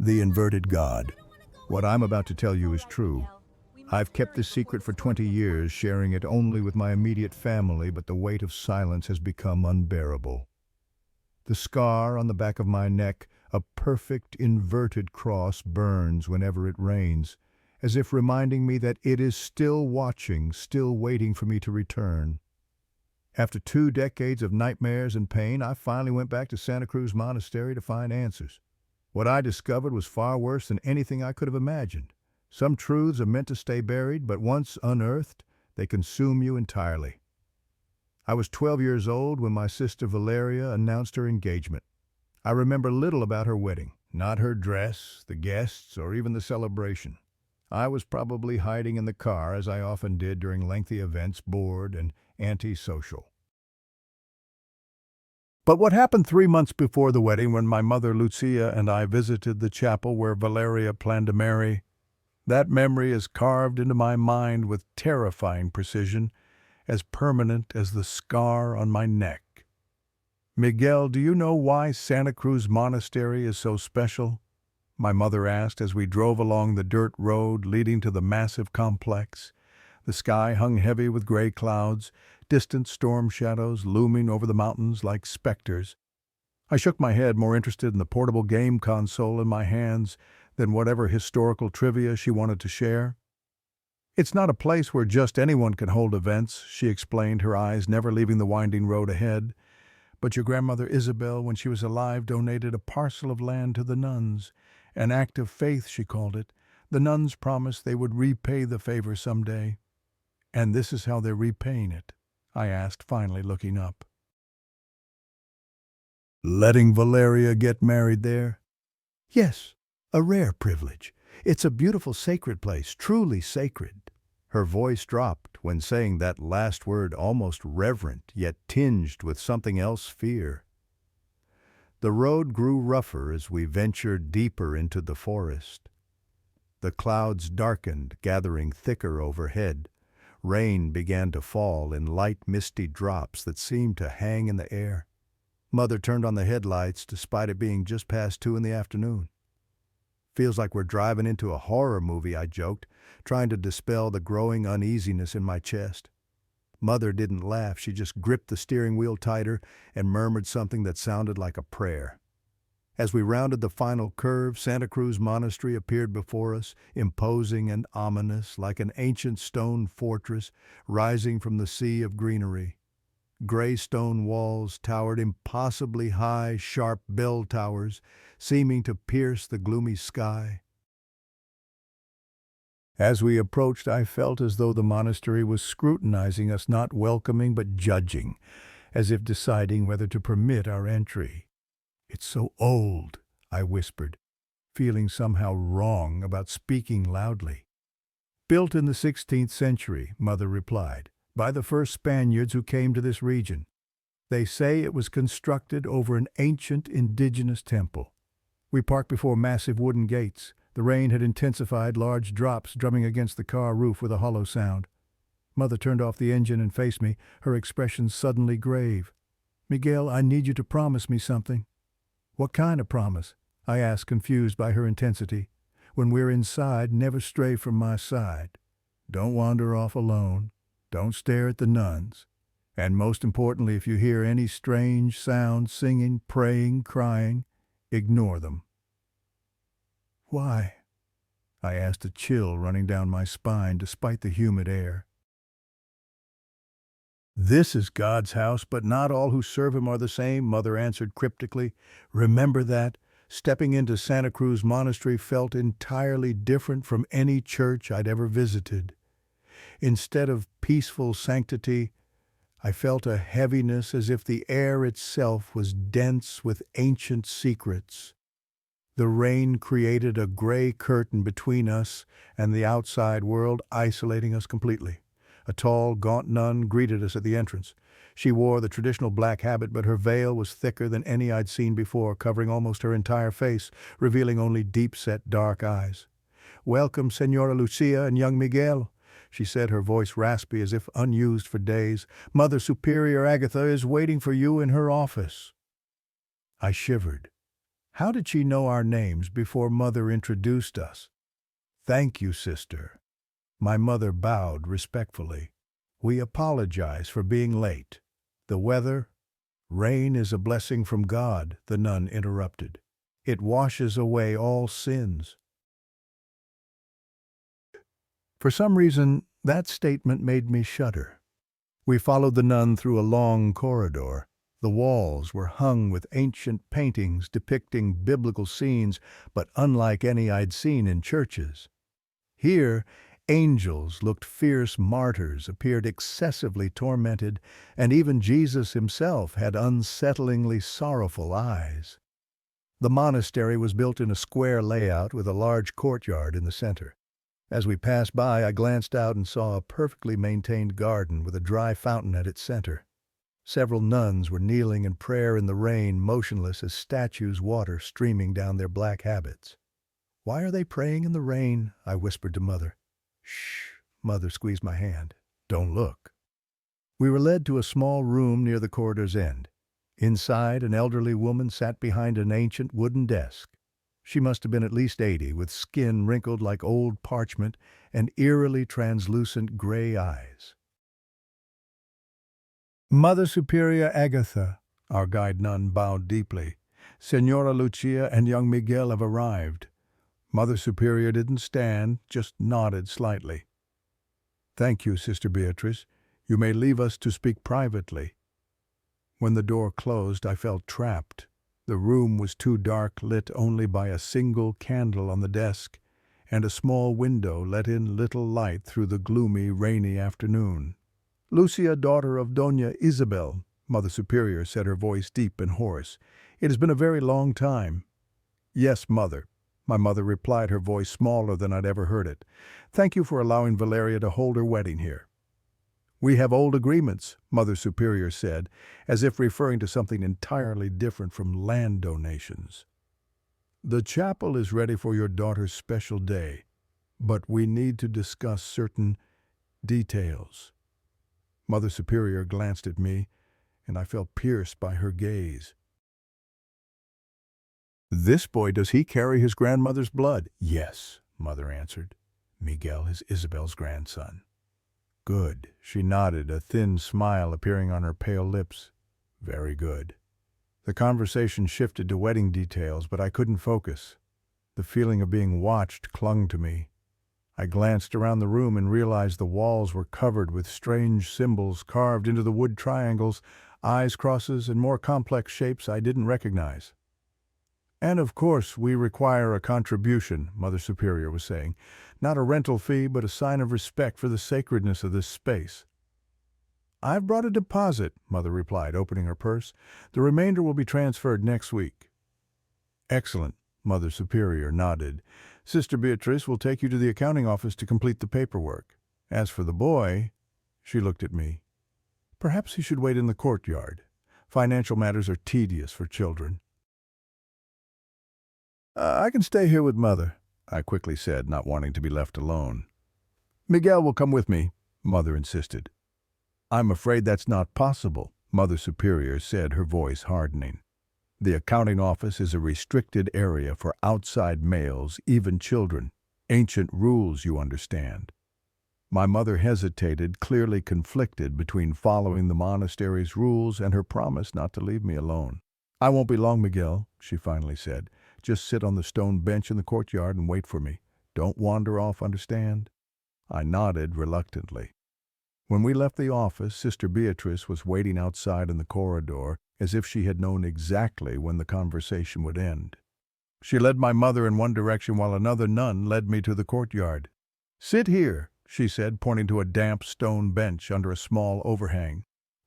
The inverted God. What I'm about to tell you is true. I've kept this secret for 20 years, sharing it only with my immediate family, but the weight of silence has become unbearable. The scar on the back of my neck, a perfect inverted cross, burns whenever it rains, as if reminding me that it is still watching, still waiting for me to return. After 2 decades of nightmares and pain, I finally went back to Santa Cruz Monastery to find answers. What I discovered was far worse than anything I could have imagined. Some truths are meant to stay buried, but once unearthed, they consume you entirely. I was 12 years old when my sister Valeria announced her engagement. I remember little about her wedding, not her dress, the guests, or even the celebration. I was probably hiding in the car, as I often did during lengthy events, bored and antisocial. But what happened 3 months before the wedding, when my mother Lucia and I visited the chapel where Valeria planned to marry, that memory is carved into my mind with terrifying precision, as permanent as the scar on my neck. "Miguel, do you know why Santa Cruz Monastery is so special?" my mother asked as we drove along the dirt road leading to the massive complex. The sky hung heavy with gray clouds, distant storm shadows looming over the mountains like specters. I shook my head, more interested in the portable game console in my hands than whatever historical trivia she wanted to share. "It's not a place where just anyone can hold events," she explained, her eyes never leaving the winding road ahead. "But your grandmother Isabel, when she was alive, donated a parcel of land to the nuns. An act of faith, she called it. The nuns promised they would repay the favor someday." "And this is how they're repaying it?" I asked, finally looking up. "Letting Valeria get married there?" "Yes, a rare privilege. It's a beautiful sacred place, truly sacred." Her voice dropped when saying that last word, almost reverent, yet tinged with something else, fear. The road grew rougher as we ventured deeper into the forest. The clouds darkened, gathering thicker overhead. Rain began to fall in light, misty drops that seemed to hang in the air. Mother turned on the headlights, despite it being just past 2 in the afternoon. "Feels like we're driving into a horror movie," I joked, trying to dispel the growing uneasiness in my chest. Mother didn't laugh. She just gripped the steering wheel tighter and murmured something that sounded like a prayer. As we rounded the final curve, Santa Cruz Monastery appeared before us, imposing and ominous, like an ancient stone fortress rising from the sea of greenery. Gray stone walls towered impossibly high, sharp bell towers, seeming to pierce the gloomy sky. As we approached, I felt as though the monastery was scrutinizing us, not welcoming but judging, as if deciding whether to permit our entry. "It's so old," I whispered, feeling somehow wrong about speaking loudly. "Built in the 16th century, Mother replied, by the first Spaniards who came to this region. They say it was constructed over an ancient indigenous temple." We parked before massive wooden gates. The rain had intensified, large drops drumming against the car roof with a hollow sound. Mother turned off the engine and faced me, her expression suddenly grave. "Miguel, I need you to promise me something." "What kind of promise?" I asked, confused by her intensity. "When we're inside, never stray from my side. Don't wander off alone. Don't stare at the nuns. And most importantly, if you hear any strange sounds, singing, praying, crying, ignore them." "Why?" I asked, a chill running down my spine despite the humid air. "This is God's house, but not all who serve him are the same," Mother answered cryptically. "Remember that. Stepping into Santa Cruz Monastery felt entirely different from any church I'd ever visited. Instead of peaceful sanctity, I felt a heaviness, as if the air itself was dense with ancient secrets. The rain created a gray curtain between us and the outside world, isolating us completely. A tall, gaunt nun greeted us at the entrance. She wore the traditional black habit, but her veil was thicker than any I'd seen before, covering almost her entire face, revealing only deep-set dark eyes. "Welcome, Senora Lucia and young Miguel," she said, her voice raspy as if unused for days. "Mother Superior Agatha is waiting for you in her office." I shivered. How did she know our names before Mother introduced us? Thank you, sister. My mother bowed respectfully. We apologize for being late. The weather? Rain is a blessing from God, the nun interrupted. It washes away all sins. For some reason, that statement made me shudder. We followed the nun through a long corridor. The walls were hung with ancient paintings depicting biblical scenes, but unlike any I'd seen in churches. Here, angels looked fierce martyrs, appeared excessively tormented, and even Jesus himself had unsettlingly sorrowful eyes. The monastery was built in a square layout with a large courtyard in the center. As we passed by, I glanced out and saw a perfectly maintained garden with a dry fountain at its center. Several nuns were kneeling in prayer in the rain, motionless as statues, water streaming down their black habits. "Why are they praying in the rain?" I whispered to Mother. "Shh." Mother squeezed my hand. "Don't look." We were led to a small room near the corridor's end. Inside, an elderly woman sat behind an ancient wooden desk. She must have been at least 80, with skin wrinkled like old parchment and eerily translucent gray eyes. "Mother Superior Agatha," our guide nun bowed deeply. "Senora Lucia and young Miguel have arrived." Mother Superior didn't stand, just nodded slightly. "Thank you, Sister Beatrice. You may leave us to speak privately." When the door closed, I felt trapped. The room was too dark, lit only by a single candle on the desk, and a small window let in little light through the gloomy, rainy afternoon. "Lucia, daughter of Doña Isabel," Mother Superior said, her voice deep and hoarse. "It has been a very long time." "Yes, Mother," my mother replied, her voice smaller than I'd ever heard it. "Thank you for allowing Valeria to hold her wedding here." "We have old agreements," Mother Superior said, as if referring to something entirely different from land donations. "The chapel is ready for your daughter's special day, but we need to discuss certain details." Mother Superior glanced at me, and I felt pierced by her gaze. "This boy, does he carry his grandmother's blood?" "Yes," Mother answered. "Miguel is Isabel's grandson." "Good." She nodded, a thin smile appearing on her pale lips. "Very good." The conversation shifted to wedding details, but I couldn't focus. The feeling of being watched clung to me. I glanced around the room and realized the walls were covered with strange symbols carved into the wood triangles, eyes, crosses, and more complex shapes I didn't recognize. "And of course, we require a contribution," Mother Superior was saying. "Not a rental fee, but a sign of respect for the sacredness of this space." "I've brought a deposit," Mother replied, opening her purse. "The remainder will be transferred next week." "Excellent," Mother Superior nodded. "Sister Beatrice will take you to the accounting office to complete the paperwork. As for the boy," she looked at me, "perhaps he should wait in the courtyard. Financial matters are tedious for children." "I can stay here with Mother," I quickly said, not wanting to be left alone. "Miguel will come with me," Mother insisted. "I'm afraid that's not possible," Mother Superior said, her voice hardening. "The accounting office is a restricted area for outside males, even children. Ancient rules, you understand." My mother hesitated, clearly conflicted between following the monastery's rules and her promise not to leave me alone. "I won't be long, Miguel," she finally said. "Just sit on the stone bench in the courtyard and wait for me. Don't wander off, understand?" I nodded reluctantly. When we left the office, Sister Beatrice was waiting outside in the corridor, as if she had known exactly when the conversation would end. She led my mother in one direction while another nun led me to the courtyard. "Sit here," she said, pointing to a damp stone bench under a small overhang.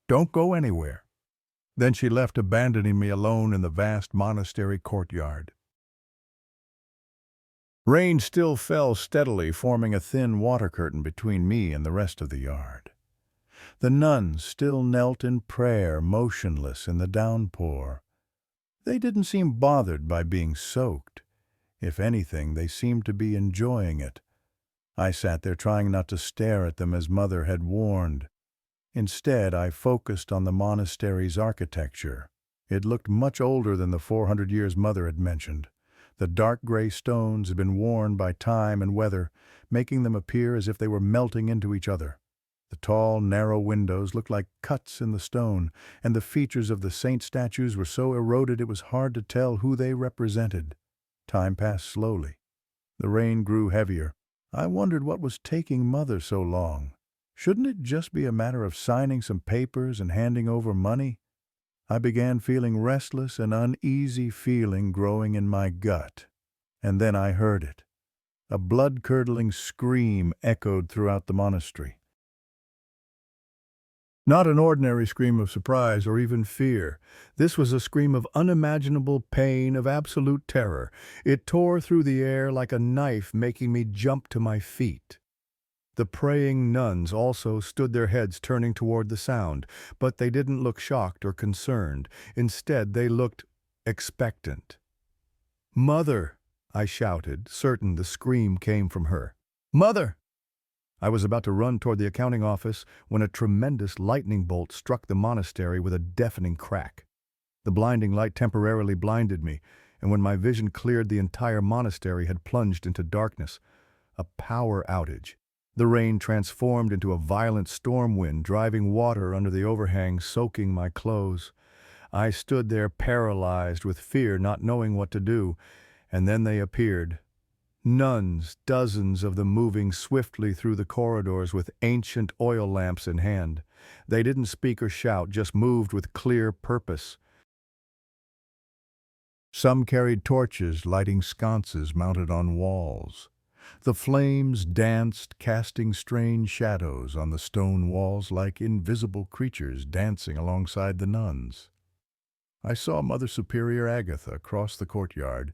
"Don't go anywhere." Then she left, abandoning me alone in the vast monastery courtyard. Rain still fell steadily, forming a thin water curtain between me and the rest of the yard. The nuns still knelt in prayer, motionless in the downpour. They didn't seem bothered by being soaked. If anything, they seemed to be enjoying it. I sat there trying not to stare at them as Mother had warned. Instead, I focused on the monastery's architecture. It looked much older than the 400 years Mother had mentioned. The dark gray stones had been worn by time and weather, making them appear as if they were melting into each other. The tall, narrow windows looked like cuts in the stone, and the features of the saint statues were so eroded it was hard to tell who they represented. Time passed slowly. The rain grew heavier. I wondered what was taking Mother so long. Shouldn't it just be a matter of signing some papers and handing over money? I began feeling restless, an uneasy feeling growing in my gut. And then I heard it. A blood-curdling scream echoed throughout the monastery. Not an ordinary scream of surprise or even fear. This was a scream of unimaginable pain, of absolute terror. It tore through the air like a knife, making me jump to my feet. The praying nuns also stood, their heads turning toward the sound, but they didn't look shocked or concerned. Instead, they looked expectant. "Mother!" I shouted, certain the scream came from her. "Mother!" I was about to run toward the accounting office when a tremendous lightning bolt struck the monastery with a deafening crack. The blinding light temporarily blinded me, and when my vision cleared, the entire monastery had plunged into darkness. A power outage. The rain transformed into a violent storm wind, driving water under the overhang, soaking my clothes. I stood there paralyzed with fear, not knowing what to do, and then they appeared. Nuns, dozens of them moving swiftly through the corridors with ancient oil lamps in hand. They didn't speak or shout, just moved with clear purpose. Some carried torches, lighting sconces mounted on walls. The flames danced, casting strange shadows on the stone walls like invisible creatures dancing alongside the nuns. I saw Mother Superior Agatha cross the courtyard,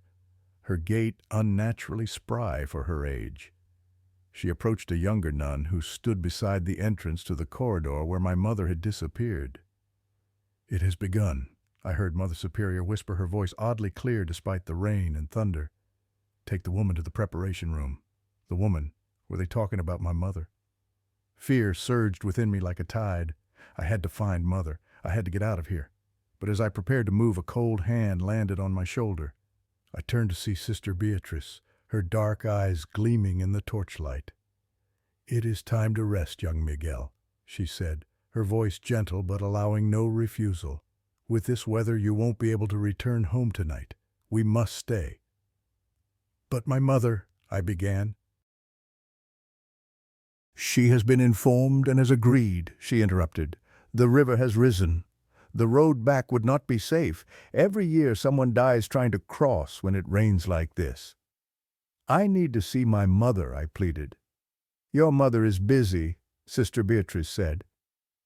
her gait unnaturally spry for her age. She approached a younger nun who stood beside the entrance to the corridor where my mother had disappeared. "It has begun," I heard Mother Superior whisper, her voice oddly clear despite the rain and thunder. "Take the woman to the preparation room." The woman? Were they talking about my mother? Fear surged within me like a tide. I had to find Mother. I had to get out of here. But as I prepared to move, a cold hand landed on my shoulder. I turned to see Sister Beatrice, her dark eyes gleaming in the torchlight. "It is time to rest, young Miguel," she said, her voice gentle but allowing no refusal. "With this weather, you won't be able to return home tonight. We must stay." "But my mother," I began. "She has been informed and has agreed," she interrupted. "The river has risen. The road back would not be safe. Every year someone dies trying to cross when it rains like this." "I need to see my mother," I pleaded. "Your mother is busy," Sister Beatrice said.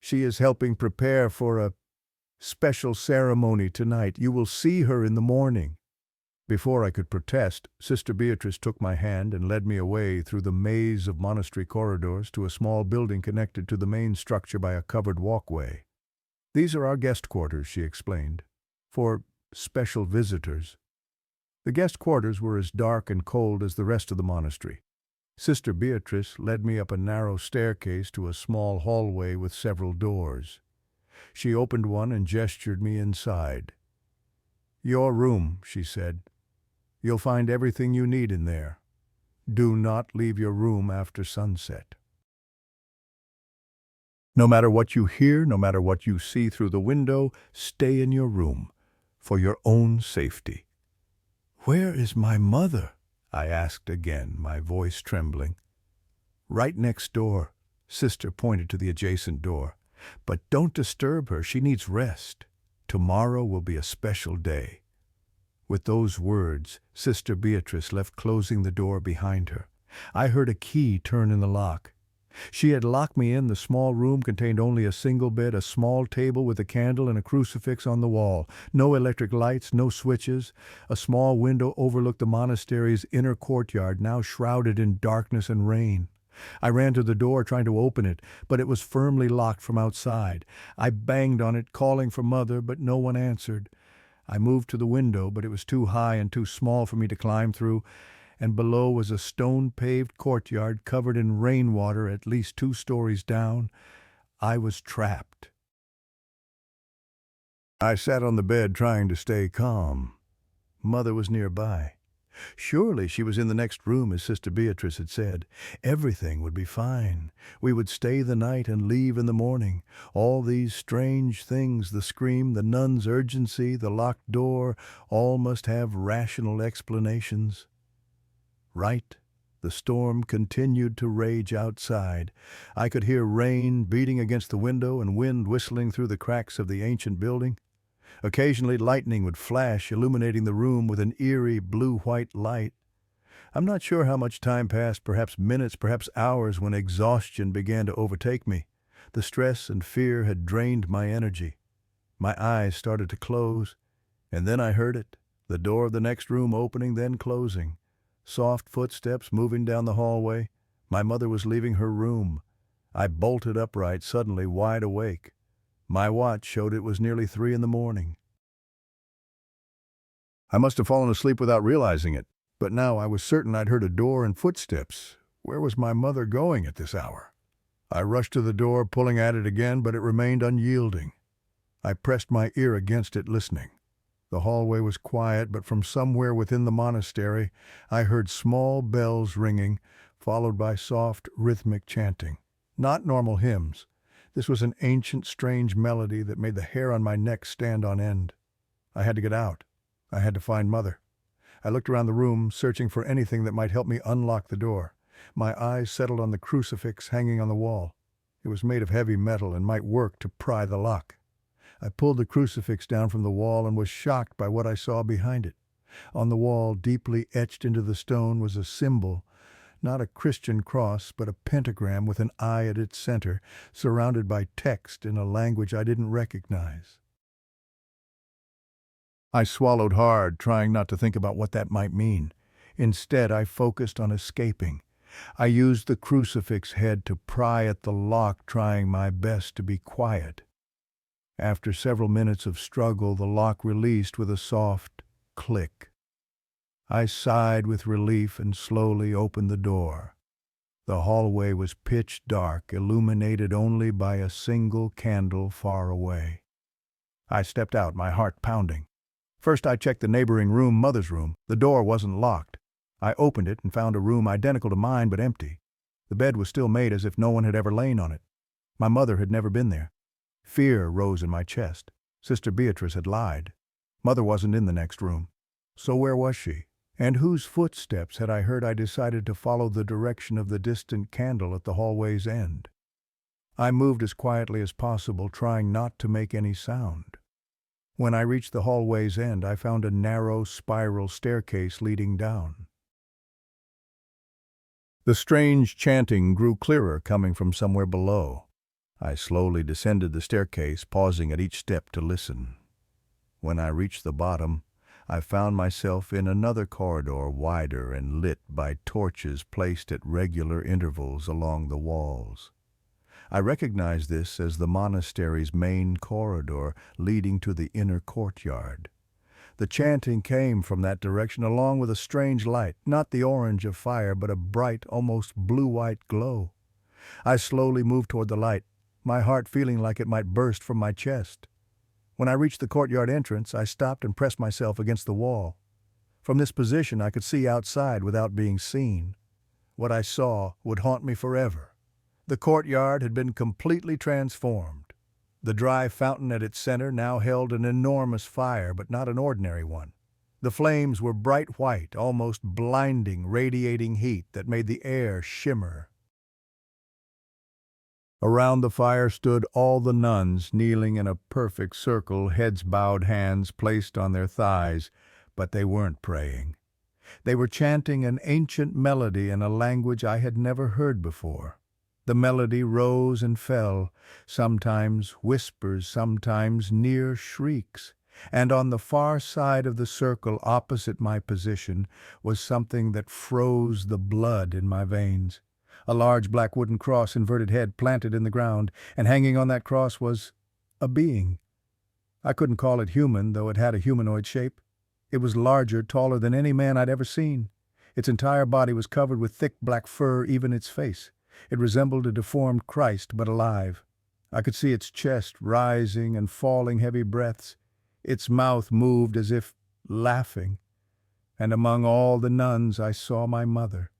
"She is helping prepare for a special ceremony tonight. You will see her in the morning." Before I could protest, Sister Beatrice took my hand and led me away through the maze of monastery corridors to a small building connected to the main structure by a covered walkway. "These are our guest quarters," she explained, "for special visitors." The guest quarters were as dark and cold as the rest of the monastery. Sister Beatrice led me up a narrow staircase to a small hallway with several doors. She opened one and gestured me inside. "Your room," she said. "You'll find everything you need in there. Do not leave your room after sunset. No matter what you hear, no matter what you see through the window, stay in your room, for your own safety." "Where is my mother?" I asked again, my voice trembling. "Right next door," Sister pointed to the adjacent door. "But don't disturb her, she needs rest. Tomorrow will be a special day." With those words, Sister Beatrice left, closing the door behind her. I heard a key turn in the lock. She had locked me in. The small room contained only a single bed, a small table with a candle and a crucifix on the wall. No electric lights, no switches. A small window overlooked the monastery's inner courtyard, now shrouded in darkness and rain. I ran to the door, trying to open it, but it was firmly locked from outside. I banged on it, calling for Mother, but no one answered. I moved to the window, but it was too high and too small for me to climb through, and below was a stone-paved courtyard covered in rainwater at least 2 stories down. I was trapped. I sat on the bed trying to stay calm. Mother was nearby. Surely she was in the next room, as Sister Beatrice had said. Everything would be fine. We would stay the night and leave in the morning. All these strange things, the scream, the nun's urgency, the locked door, all must have rational explanations. Right. The storm continued to rage outside. I could hear rain beating against the window and wind whistling through the cracks of the ancient building. Occasionally lightning would flash, illuminating the room with an eerie blue-white light. I'm not sure how much time passed, perhaps minutes, perhaps hours, when exhaustion began to overtake me. The stress and fear had drained my energy. My eyes started to close, and then I heard it, the door of the next room opening, then closing. Soft footsteps moving down the hallway. My mother was leaving her room. I bolted upright, suddenly wide awake. My watch showed it was nearly 3 in the morning. I must have fallen asleep without realizing it, but now I was certain I'd heard a door and footsteps. Where was my mother going at this hour? I rushed to the door, pulling at it again, but it remained unyielding. I pressed my ear against it, listening. The hallway was quiet, but from somewhere within the monastery, I heard small bells ringing, followed by soft, rhythmic chanting. Not normal hymns. This was an ancient, strange melody that made the hair on my neck stand on end. I had to get out. I had to find Mother. I looked around the room, searching for anything that might help me unlock the door. My eyes settled on the crucifix hanging on the wall. It was made of heavy metal and might work to pry the lock. I pulled the crucifix down from the wall and was shocked by what I saw behind it. On the wall, deeply etched into the stone, was a symbol, not a Christian cross, but a pentagram with an eye at its center, surrounded by text in a language I didn't recognize. I swallowed hard, trying not to think about what that might mean. Instead, I focused on escaping. I used the crucifix head to pry at the lock, trying my best to be quiet. After several minutes of struggle, the lock released with a soft click. I sighed with relief and slowly opened the door. The hallway was pitch dark, illuminated only by a single candle far away. I stepped out, my heart pounding. First, I checked the neighboring room, Mother's room. The door wasn't locked. I opened it and found a room identical to mine but empty. The bed was still made as if no one had ever lain on it. My mother had never been there. Fear rose in my chest. Sister Beatrice had lied. Mother wasn't in the next room. So where was she? And whose footsteps had I heard? I decided to follow the direction of the distant candle at the hallway's end. I moved as quietly as possible, trying not to make any sound. When I reached the hallway's end, I found a narrow spiral staircase leading down. The strange chanting grew clearer, coming from somewhere below. I slowly descended the staircase, pausing at each step to listen. When I reached the bottom, I found myself in another corridor, wider and lit by torches placed at regular intervals along the walls. I recognized this as the monastery's main corridor leading to the inner courtyard. The chanting came from that direction, along with a strange light, not the orange of fire, but a bright, almost blue-white glow. I slowly moved toward the light, my heart feeling like it might burst from my chest. When I reached the courtyard entrance, I stopped and pressed myself against the wall. From this position, I could see outside without being seen. What I saw would haunt me forever. The courtyard had been completely transformed. The dry fountain at its center now held an enormous fire, but not an ordinary one. The flames were bright white, almost blinding, radiating heat that made the air shimmer. Around the fire stood all the nuns, kneeling in a perfect circle, heads bowed, hands placed on their thighs, but they weren't praying. They were chanting an ancient melody in a language I had never heard before. The melody rose and fell, sometimes whispers, sometimes near shrieks, and on the far side of the circle opposite my position was something that froze the blood in my veins. A large black wooden cross, inverted head, planted in the ground, and hanging on that cross was a being. I couldn't call it human, though it had a humanoid shape. It was larger, taller than any man I'd ever seen. Its entire body was covered with thick black fur, even its face. It resembled a deformed Christ, but alive. I could see its chest rising and falling heavy breaths. Its mouth moved as if laughing, and among all the nuns I saw my mother.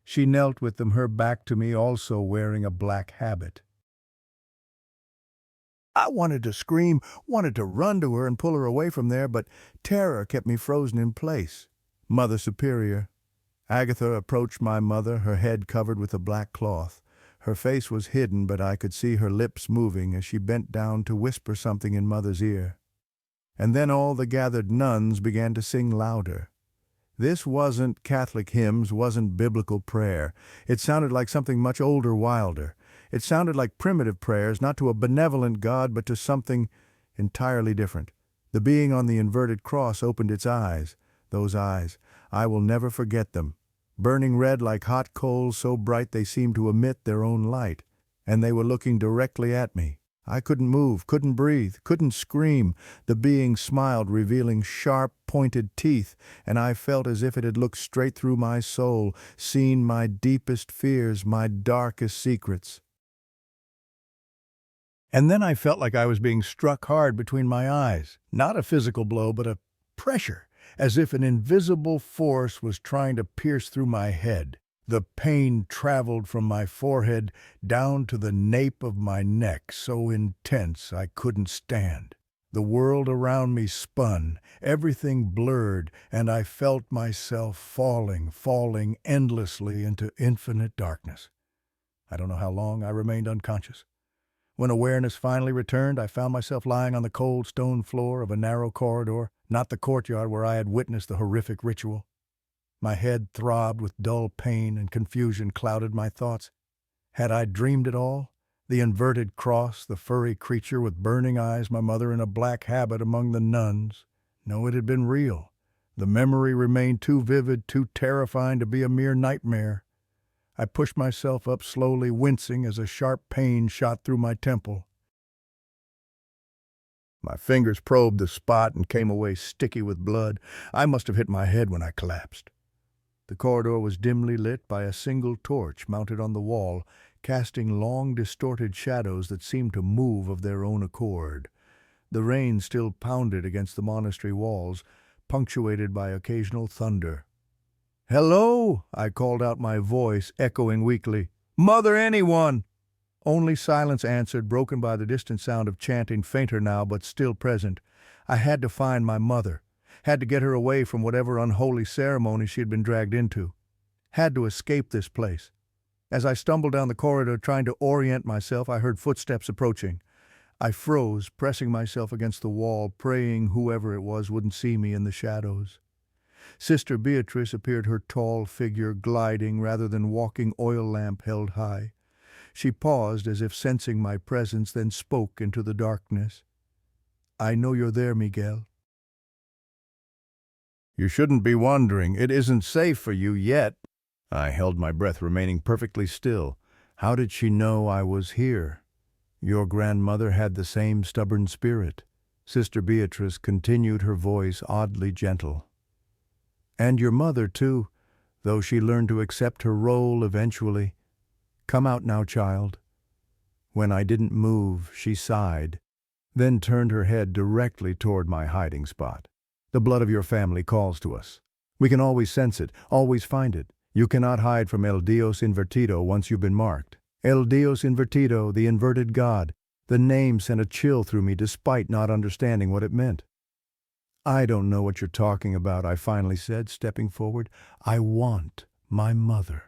She knelt with them, her back to me, also wearing a black habit. I wanted to scream, wanted to run to her and pull her away from there, but terror kept me frozen in place. Mother Superior. Agatha approached my mother, her head covered with a black cloth. Her face was hidden, but I could see her lips moving as she bent down to whisper something in Mother's ear. And then all the gathered nuns began to sing louder. This wasn't Catholic hymns, wasn't biblical prayer. It sounded like something much older, wilder. It sounded like primitive prayers, not to a benevolent God, but to something entirely different. The being on the inverted cross opened its eyes. Those eyes, I will never forget them. Burning red like hot coals, so bright they seemed to emit their own light. And they were looking directly at me. I couldn't move, couldn't breathe, couldn't scream. The being smiled, revealing sharp, pointed teeth, and I felt as if it had looked straight through my soul, seen my deepest fears, my darkest secrets. And then I felt like I was being struck hard between my eyes. Not a physical blow, but a pressure, as if an invisible force was trying to pierce through my head. The pain traveled from my forehead down to the nape of my neck, so intense I couldn't stand. The world around me spun, everything blurred, and I felt myself falling endlessly into infinite darkness. I don't know how long I remained unconscious. When awareness finally returned, I found myself lying on the cold stone floor of a narrow corridor, not the courtyard where I had witnessed the horrific ritual. My head throbbed with dull pain, and confusion clouded my thoughts. Had I dreamed it all? The inverted cross, the furry creature with burning eyes, my mother in a black habit among the nuns. No, it had been real. The memory remained too vivid, too terrifying to be a mere nightmare. I pushed myself up slowly, wincing as a sharp pain shot through my temple. My fingers probed the spot and came away sticky with blood. I must have hit my head when I collapsed. The corridor was dimly lit by a single torch mounted on the wall, casting long, distorted shadows that seemed to move of their own accord. The rain still pounded against the monastery walls, punctuated by occasional thunder. "Hello!" I called out, my voice echoing weakly. "Mother, anyone!" Only silence answered, broken by the distant sound of chanting, fainter now but still present. I had to find my mother. Had to get her away from whatever unholy ceremony she had been dragged into. Had to escape this place. As I stumbled down the corridor trying to orient myself, I heard footsteps approaching. I froze, pressing myself against the wall, praying whoever it was wouldn't see me in the shadows. Sister Beatrice appeared, her tall figure gliding rather than walking, oil lamp held high. She paused as if sensing my presence, then spoke into the darkness. "I know you're there, Miguel. You shouldn't be wondering. It isn't safe for you yet." I held my breath, remaining perfectly still. How did she know I was here? Your grandmother had the same stubborn spirit. Sister Beatrice continued, her voice oddly gentle. And your mother, too, though she learned to accept her role eventually. Come out now, child. When I didn't move, she sighed, then turned her head directly toward my hiding spot. The blood of your family calls to us. We can always sense it, always find it. You cannot hide from El Dios Invertido once you've been marked. El Dios Invertido, the inverted God. The name sent a chill through me despite not understanding what it meant. I don't know what you're talking about, I finally said, stepping forward. I want my mother.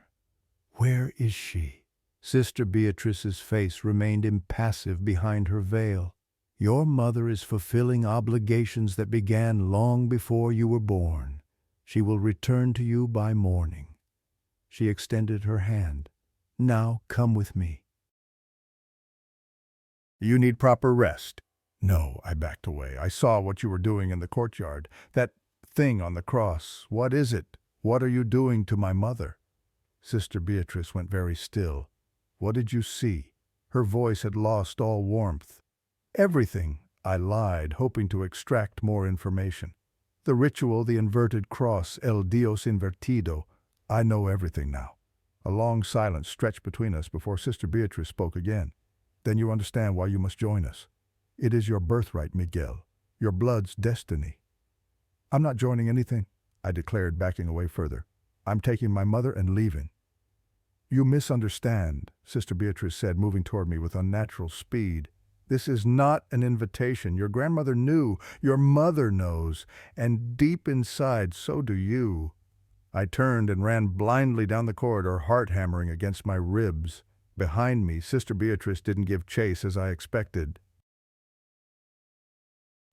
Where is she? Sister Beatrice's face remained impassive behind her veil. Your mother is fulfilling obligations that began long before you were born. She will return to you by morning. She extended her hand. Now come with me. You need proper rest. No, I backed away. I saw what you were doing in the courtyard. That thing on the cross. What is it? What are you doing to my mother? Sister Beatrice went very still. What did you see? Her voice had lost all warmth. Everything, I lied, hoping to extract more information. The ritual, the inverted cross, El Dios Invertido. I know everything now. A long silence stretched between us before Sister Beatrice spoke again. Then you understand why you must join us. It is your birthright, Miguel. Your blood's destiny. I'm not joining anything, I declared, backing away further. I'm taking my mother and leaving. You misunderstand, Sister Beatrice said, moving toward me with unnatural speed. This is not an invitation. Your grandmother knew. Your mother knows. And deep inside, so do you. I turned and ran blindly down the corridor, heart hammering against my ribs. Behind me, Sister Beatrice didn't give chase as I expected.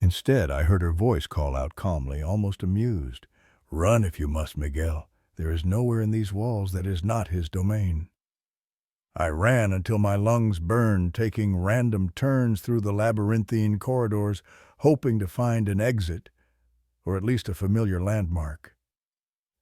Instead, I heard her voice call out calmly, almost amused. Run if you must, Miguel. There is nowhere in these walls that is not his domain. I ran until my lungs burned, taking random turns through the labyrinthine corridors, hoping to find an exit, or at least a familiar landmark.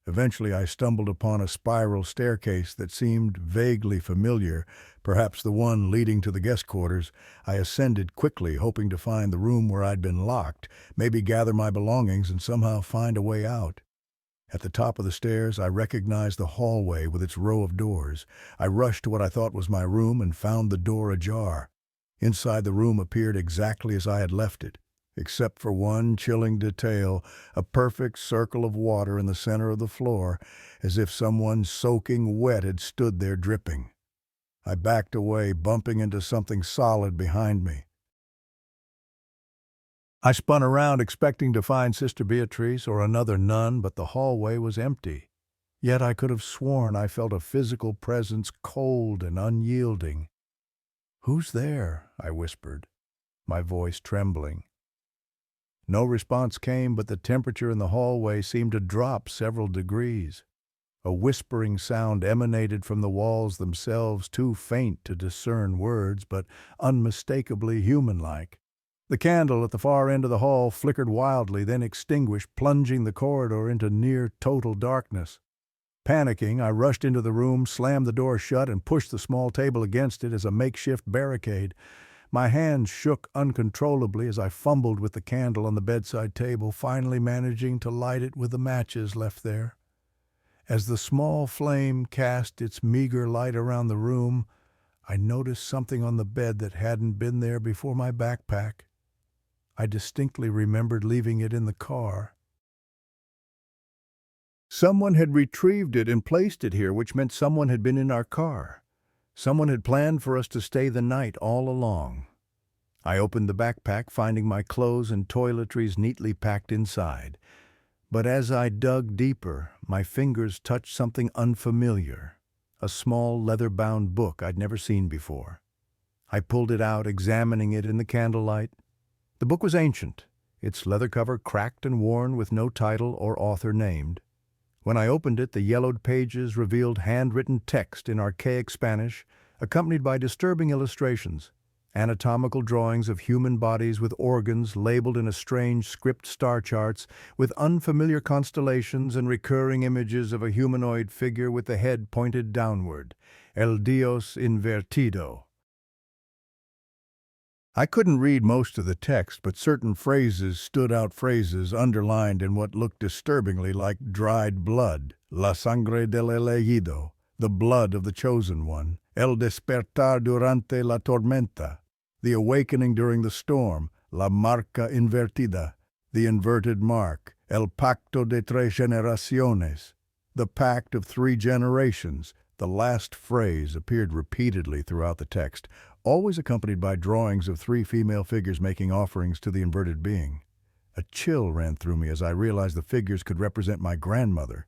Eventually I stumbled upon a spiral staircase that seemed vaguely familiar, perhaps the one leading to the guest quarters. I ascended quickly, hoping to find the room where I'd been locked, maybe gather my belongings and somehow find a way out. At the top of the stairs, I recognized the hallway with its row of doors. I rushed to what I thought was my room and found the door ajar. Inside the room appeared exactly as I had left it, except for one chilling detail, a perfect circle of water in the center of the floor, as if someone soaking wet had stood there dripping. I backed away, bumping into something solid behind me. I spun around expecting to find Sister Beatrice or another nun, but the hallway was empty. Yet I could have sworn I felt a physical presence, cold and unyielding. "Who's there?" I whispered, my voice trembling. No response came, but the temperature in the hallway seemed to drop several degrees. A whispering sound emanated from the walls themselves, too faint to discern words, but unmistakably human-like. The candle at the far end of the hall flickered wildly, then extinguished, plunging the corridor into near total darkness. Panicking, I rushed into the room, slammed the door shut, and pushed the small table against it as a makeshift barricade. My hands shook uncontrollably as I fumbled with the candle on the bedside table, finally managing to light it with the matches left there. As the small flame cast its meager light around the room, I noticed something on the bed that hadn't been there before my backpack. I distinctly remembered leaving it in the car. Someone had retrieved it and placed it here, which meant someone had been in our car. Someone had planned for us to stay the night all along. I opened the backpack, finding my clothes and toiletries neatly packed inside. But as I dug deeper, my fingers touched something unfamiliar, a small leather-bound book I'd never seen before. I pulled it out, examining it in the candlelight. The book was ancient, its leather cover cracked and worn with no title or author named. When I opened it, the yellowed pages revealed handwritten text in archaic Spanish, accompanied by disturbing illustrations, anatomical drawings of human bodies with organs labeled in a strange script, star charts with unfamiliar constellations and recurring images of a humanoid figure with the head pointed downward, El Dios Invertido. I couldn't read most of the text, but certain phrases stood out, phrases underlined in what looked disturbingly like dried blood. La sangre del elegido, the blood of the chosen one. El despertar durante la tormenta, the awakening during the storm. La marca invertida, the inverted mark. El pacto de tres generaciones, the pact of 3 generations. The last phrase appeared repeatedly throughout the text, always accompanied by drawings of 3 female figures making offerings to the inverted being. A chill ran through me as I realized the figures could represent my grandmother,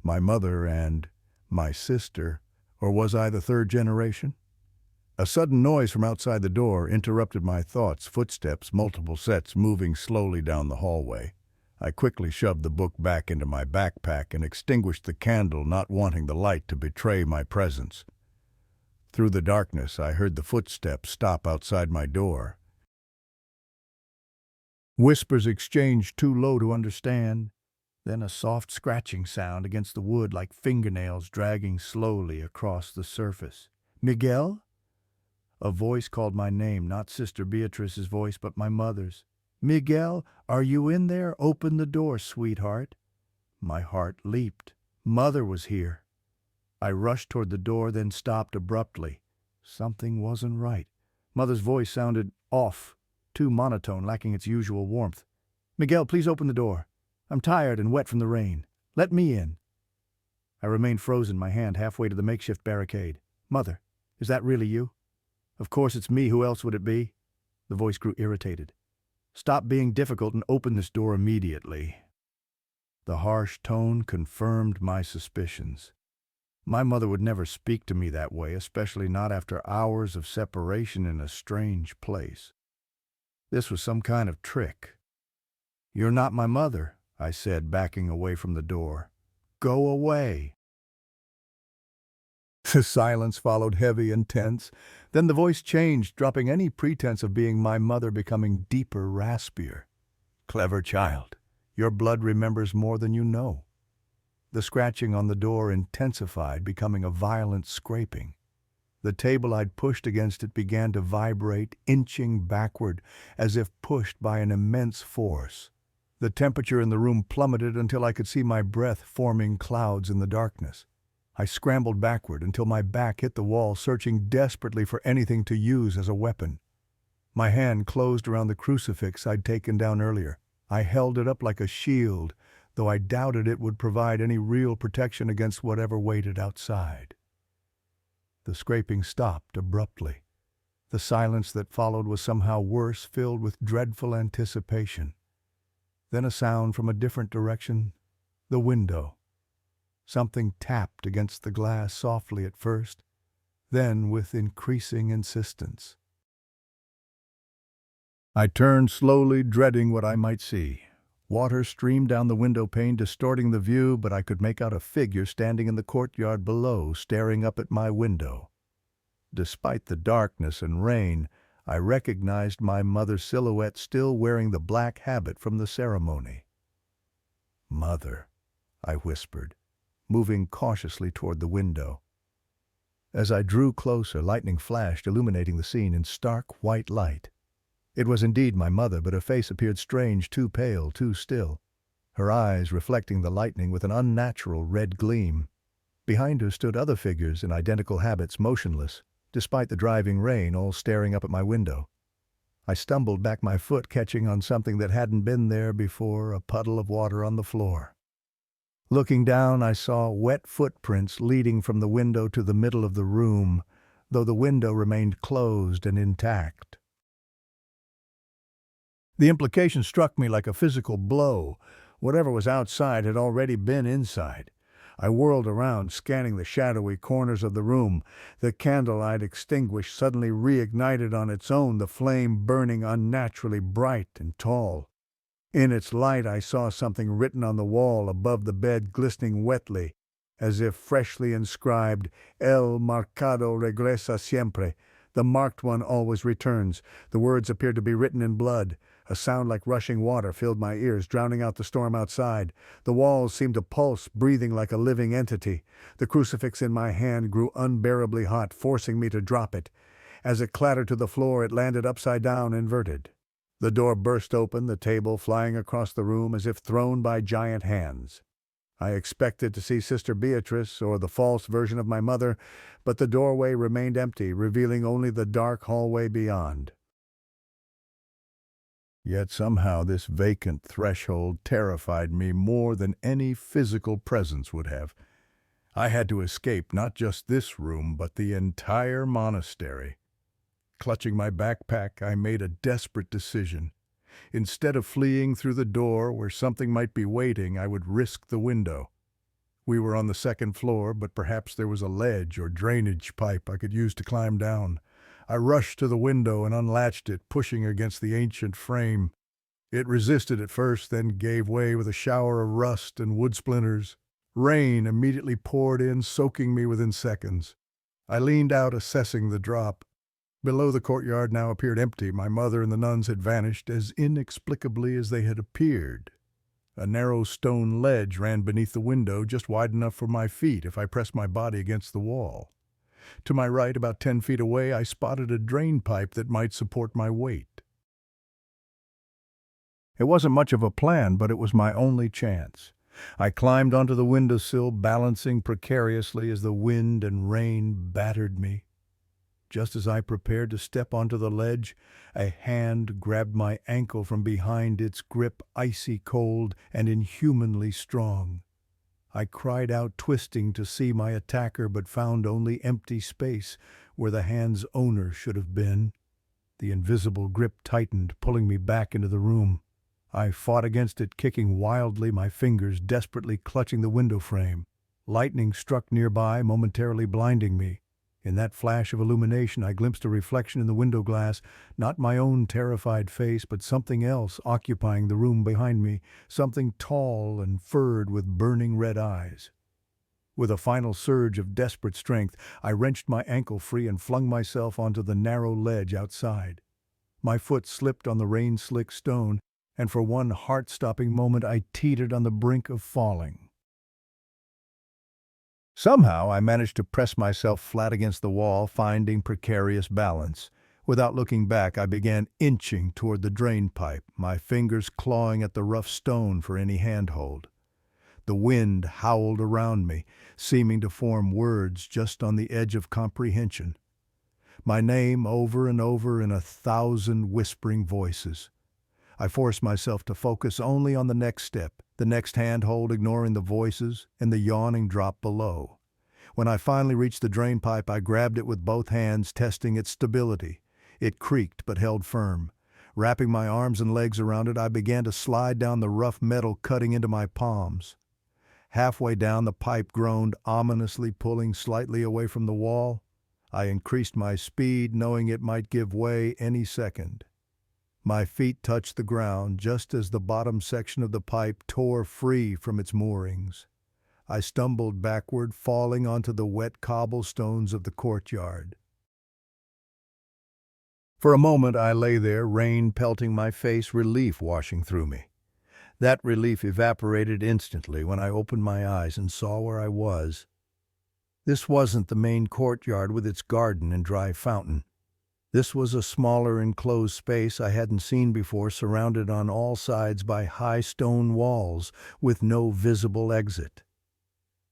my mother, and my sister. Or was I the 3rd generation? A sudden noise from outside the door interrupted my thoughts, footsteps, multiple sets moving slowly down the hallway. I quickly shoved the book back into my backpack and extinguished the candle, not wanting the light to betray my presence. Through the darkness, I heard the footsteps stop outside my door. Whispers exchanged too low to understand, then a soft scratching sound against the wood like fingernails dragging slowly across the surface. "Miguel?" A voice called my name, not Sister Beatrice's voice, but my mother's. "Miguel, are you in there? Open the door, sweetheart." My heart leaped. Mother was here. I rushed toward the door, then stopped abruptly. Something wasn't right. Mother's voice sounded off, too monotone, lacking its usual warmth. Miguel, please open the door. I'm tired and wet from the rain. Let me in. I remained frozen, my hand halfway to the makeshift barricade. Mother, is that really you? Of course it's me. Who else would it be? The voice grew irritated. Stop being difficult and open this door immediately. The harsh tone confirmed my suspicions. My mother would never speak to me that way, especially not after hours of separation in a strange place. This was some kind of trick. You're not my mother, I said, backing away from the door. Go away. The silence followed, heavy and tense. Then the voice changed, dropping any pretense of being my mother, becoming deeper, raspier. Clever child, your blood remembers more than you know. The scratching on the door intensified, becoming a violent scraping. The table I'd pushed against it began to vibrate, inching backward, as if pushed by an immense force. The temperature in the room plummeted until I could see my breath forming clouds in the darkness. I scrambled backward until my back hit the wall, searching desperately for anything to use as a weapon. My hand closed around the crucifix I'd taken down earlier. I held it up like a shield, though I doubted it would provide any real protection against whatever waited outside. The scraping stopped abruptly. The silence that followed was somehow worse, filled with dreadful anticipation. Then a sound from a different direction, the window. Something tapped against the glass softly at first, then with increasing insistence. I turned slowly, dreading what I might see. Water streamed down the window pane, distorting the view, but I could make out a figure standing in the courtyard below, staring up at my window. Despite the darkness and rain, I recognized my mother's silhouette, still wearing the black habit from the ceremony. "Mother," I whispered, moving cautiously toward the window. As I drew closer, lightning flashed, illuminating the scene in stark white light. It was indeed my mother, but her face appeared strange, too pale, too still, her eyes reflecting the lightning with an unnatural red gleam. Behind her stood other figures in identical habits, motionless, despite the driving rain, all staring up at my window. I stumbled back, my foot catching on something that hadn't been there before, a puddle of water on the floor. Looking down, I saw wet footprints leading from the window to the middle of the room, though the window remained closed and intact. The implication struck me like a physical blow. Whatever was outside had already been inside. I whirled around, scanning the shadowy corners of the room. The candle I'd extinguished suddenly reignited on its own, the flame burning unnaturally bright and tall. In its light I saw something written on the wall above the bed, glistening wetly, as if freshly inscribed, "El marcado regresa siempre." The marked one always returns. The words appeared to be written in blood. A sound like rushing water filled my ears, drowning out the storm outside. The walls seemed to pulse, breathing like a living entity. The crucifix in my hand grew unbearably hot, forcing me to drop it. As it clattered to the floor, it landed upside down, inverted. The door burst open, the table flying across the room as if thrown by giant hands. I expected to see Sister Beatrice or the false version of my mother, but the doorway remained empty, revealing only the dark hallway beyond. Yet somehow this vacant threshold terrified me more than any physical presence would have. I had to escape not just this room, but the entire monastery. Clutching my backpack, I made a desperate decision. Instead of fleeing through the door where something might be waiting, I would risk the window. We were on the second floor, but perhaps there was a ledge or drainage pipe I could use to climb down. I rushed to the window and unlatched it, pushing against the ancient frame. It resisted at first, then gave way with a shower of rust and wood splinters. Rain immediately poured in, soaking me within seconds. I leaned out, assessing the drop. Below, the courtyard now appeared empty. My mother and the nuns had vanished as inexplicably as they had appeared. A narrow stone ledge ran beneath the window, just wide enough for my feet if I pressed my body against the wall. To my right, about 10 feet away, I spotted a drain pipe that might support my weight. It wasn't much of a plan, but it was my only chance. I climbed onto the windowsill, balancing precariously as the wind and rain battered me. Just as I prepared to step onto the ledge, a hand grabbed my ankle from behind, its grip icy cold and inhumanly strong. I cried out, twisting to see my attacker, but found only empty space where the hand's owner should have been. The invisible grip tightened, pulling me back into the room. I fought against it, kicking wildly, my fingers desperately clutching the window frame. Lightning struck nearby, momentarily blinding me. In that flash of illumination, I glimpsed a reflection in the window glass, not my own terrified face, but something else occupying the room behind me, something tall and furred with burning red eyes. With a final surge of desperate strength, I wrenched my ankle free and flung myself onto the narrow ledge outside. My foot slipped on the rain-slick stone, and for one heart-stopping moment I teetered on the brink of falling. Somehow I managed to press myself flat against the wall, finding precarious balance. Without looking back, I began inching toward the drain pipe, my fingers clawing at the rough stone for any handhold. The wind howled around me, seeming to form words just on the edge of comprehension. My name over and over in 1,000 whispering voices. I forced myself to focus only on the next step, the next handhold, ignoring the voices and the yawning drop below. When I finally reached the drain pipe, I grabbed it with both hands, testing its stability. It creaked but held firm. Wrapping my arms and legs around it, I began to slide down the rough metal, cutting into my palms. Halfway down, the pipe groaned, ominously pulling slightly away from the wall. I increased my speed, knowing it might give way any second. My feet touched the ground just as the bottom section of the pipe tore free from its moorings. I stumbled backward, falling onto the wet cobblestones of the courtyard. For a moment I lay there, rain pelting my face, relief washing through me. That relief evaporated instantly when I opened my eyes and saw where I was. This wasn't the main courtyard with its garden and dry fountain. This was a smaller enclosed space I hadn't seen before, surrounded on all sides by high stone walls with no visible exit.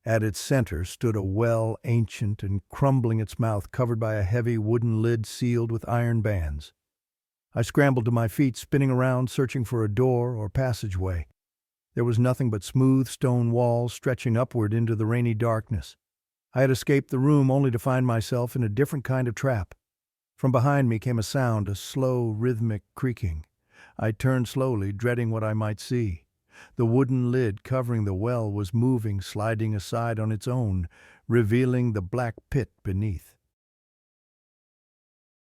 At its center stood a well, ancient and crumbling, its mouth covered by a heavy wooden lid sealed with iron bands. I scrambled to my feet, spinning around, searching for a door or passageway. There was nothing but smooth stone walls stretching upward into the rainy darkness. I had escaped the room only to find myself in a different kind of trap. From behind me came a sound, a slow, rhythmic creaking. I turned slowly, dreading what I might see. The wooden lid covering the well was moving, sliding aside on its own, revealing the black pit beneath.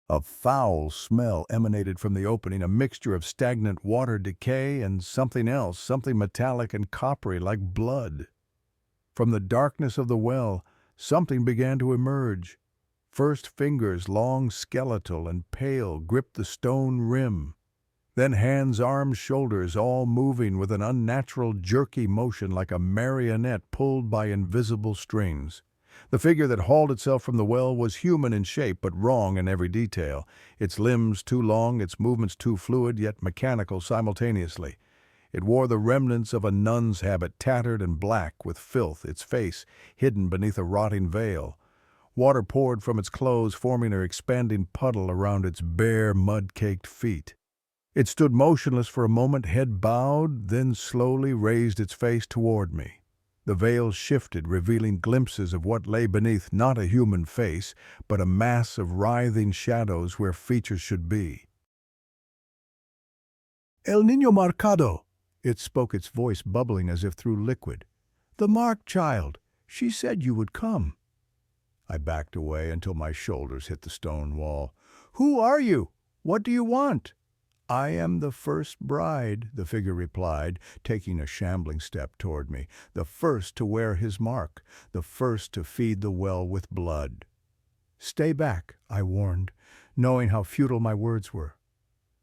A foul smell emanated from the opening, a mixture of stagnant water, decay, and something else, something metallic and coppery like blood. From the darkness of the well, something began to emerge. First fingers, long, skeletal, and pale, gripped the stone rim. Then hands, arms, shoulders, all moving with an unnatural, jerky motion like a marionette pulled by invisible strings. The figure that hauled itself from the well was human in shape, but wrong in every detail. Its limbs too long, its movements too fluid, yet mechanical simultaneously. It wore the remnants of a nun's habit, tattered and black with filth, its face hidden beneath a rotting veil. Water poured from its clothes, forming an expanding puddle around its bare, mud-caked feet. It stood motionless for a moment, head bowed, then slowly raised its face toward me. The veil shifted, revealing glimpses of what lay beneath, not a human face, but a mass of writhing shadows where features should be. "El Niño Marcado," it spoke, its voice bubbling as if through liquid. "The marked child. She said you would come." I backed away until my shoulders hit the stone wall. "Who are you? What do you want?" "I am the first bride," the figure replied, taking a shambling step toward me. "The first to wear his mark, the first to feed the well with blood." "Stay back," I warned, knowing how futile my words were.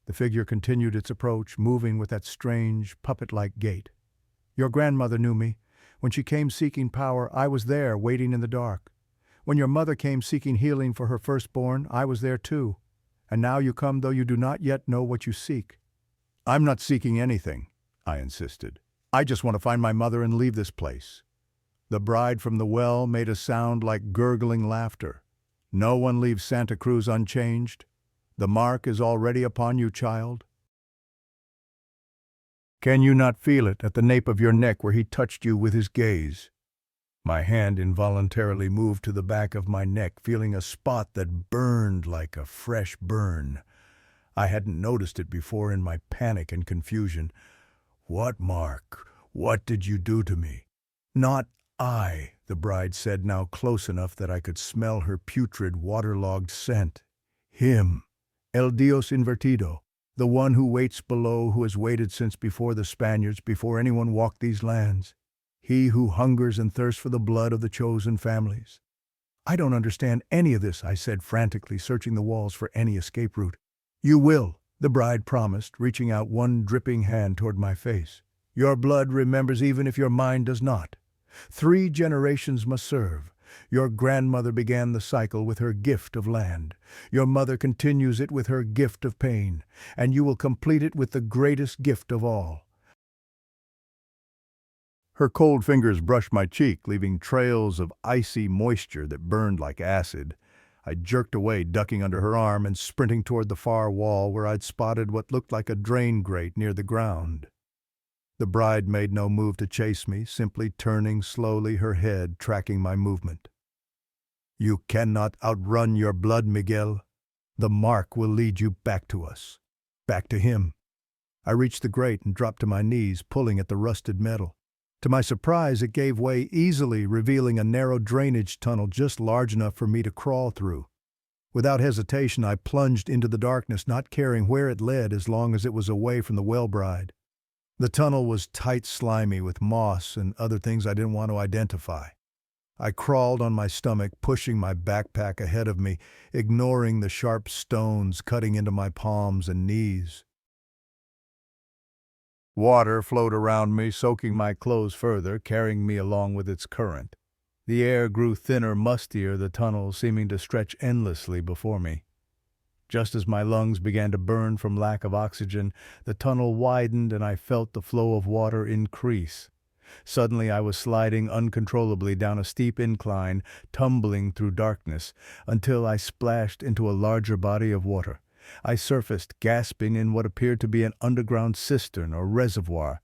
The figure continued its approach, moving with that strange, puppet-like gait. "Your grandmother knew me. When she came seeking power, I was there, waiting in the dark. When your mother came seeking healing for her firstborn, I was there too. And now you come, though you do not yet know what you seek." "I'm not seeking anything," I insisted. "I just want to find my mother and leave this place." The bride from the well made a sound like gurgling laughter. No one leaves Santa Cruz unchanged. The mark is already upon you, child. Can you not feel it at the nape of your neck where he touched you with his gaze? My hand involuntarily moved to the back of my neck, feeling a spot that burned like a fresh burn. I hadn't noticed it before in my panic and confusion. What mark? What did you do to me? Not I, the bride said, now close enough that I could smell her putrid, waterlogged scent. Him, El Dios Invertido, the one who waits below, who has waited since before the Spaniards, before anyone walked these lands. He who hungers and thirsts for the blood of the chosen families. I don't understand any of this, I said frantically, searching the walls for any escape route. You will, the bride promised, reaching out one dripping hand toward my face. Your blood remembers even if your mind does not. 3 generations must serve. Your grandmother began the cycle with her gift of land. Your mother continues it with her gift of pain, and you will complete it with the greatest gift of all. Her cold fingers brushed my cheek, leaving trails of icy moisture that burned like acid. I jerked away, ducking under her arm and sprinting toward the far wall where I'd spotted what looked like a drain grate near the ground. The bride made no move to chase me, simply turning slowly, her head tracking my movement. You cannot outrun your blood, Miguel. The mark will lead you back to us. Back to him. I reached the grate and dropped to my knees, pulling at the rusted metal. To my surprise, it gave way easily, revealing a narrow drainage tunnel just large enough for me to crawl through. Without hesitation, I plunged into the darkness, not caring where it led as long as it was away from the well bride. The tunnel was tight, slimy, with moss and other things I didn't want to identify. I crawled on my stomach, pushing my backpack ahead of me, ignoring the sharp stones cutting into my palms and knees. Water flowed around me, soaking my clothes further, carrying me along with its current. The air grew thinner, mustier, the tunnel seeming to stretch endlessly before me. Just as my lungs began to burn from lack of oxygen, the tunnel widened and I felt the flow of water increase. Suddenly I was sliding uncontrollably down a steep incline, tumbling through darkness, until I splashed into a larger body of water. I surfaced, gasping, in what appeared to be an underground cistern or reservoir.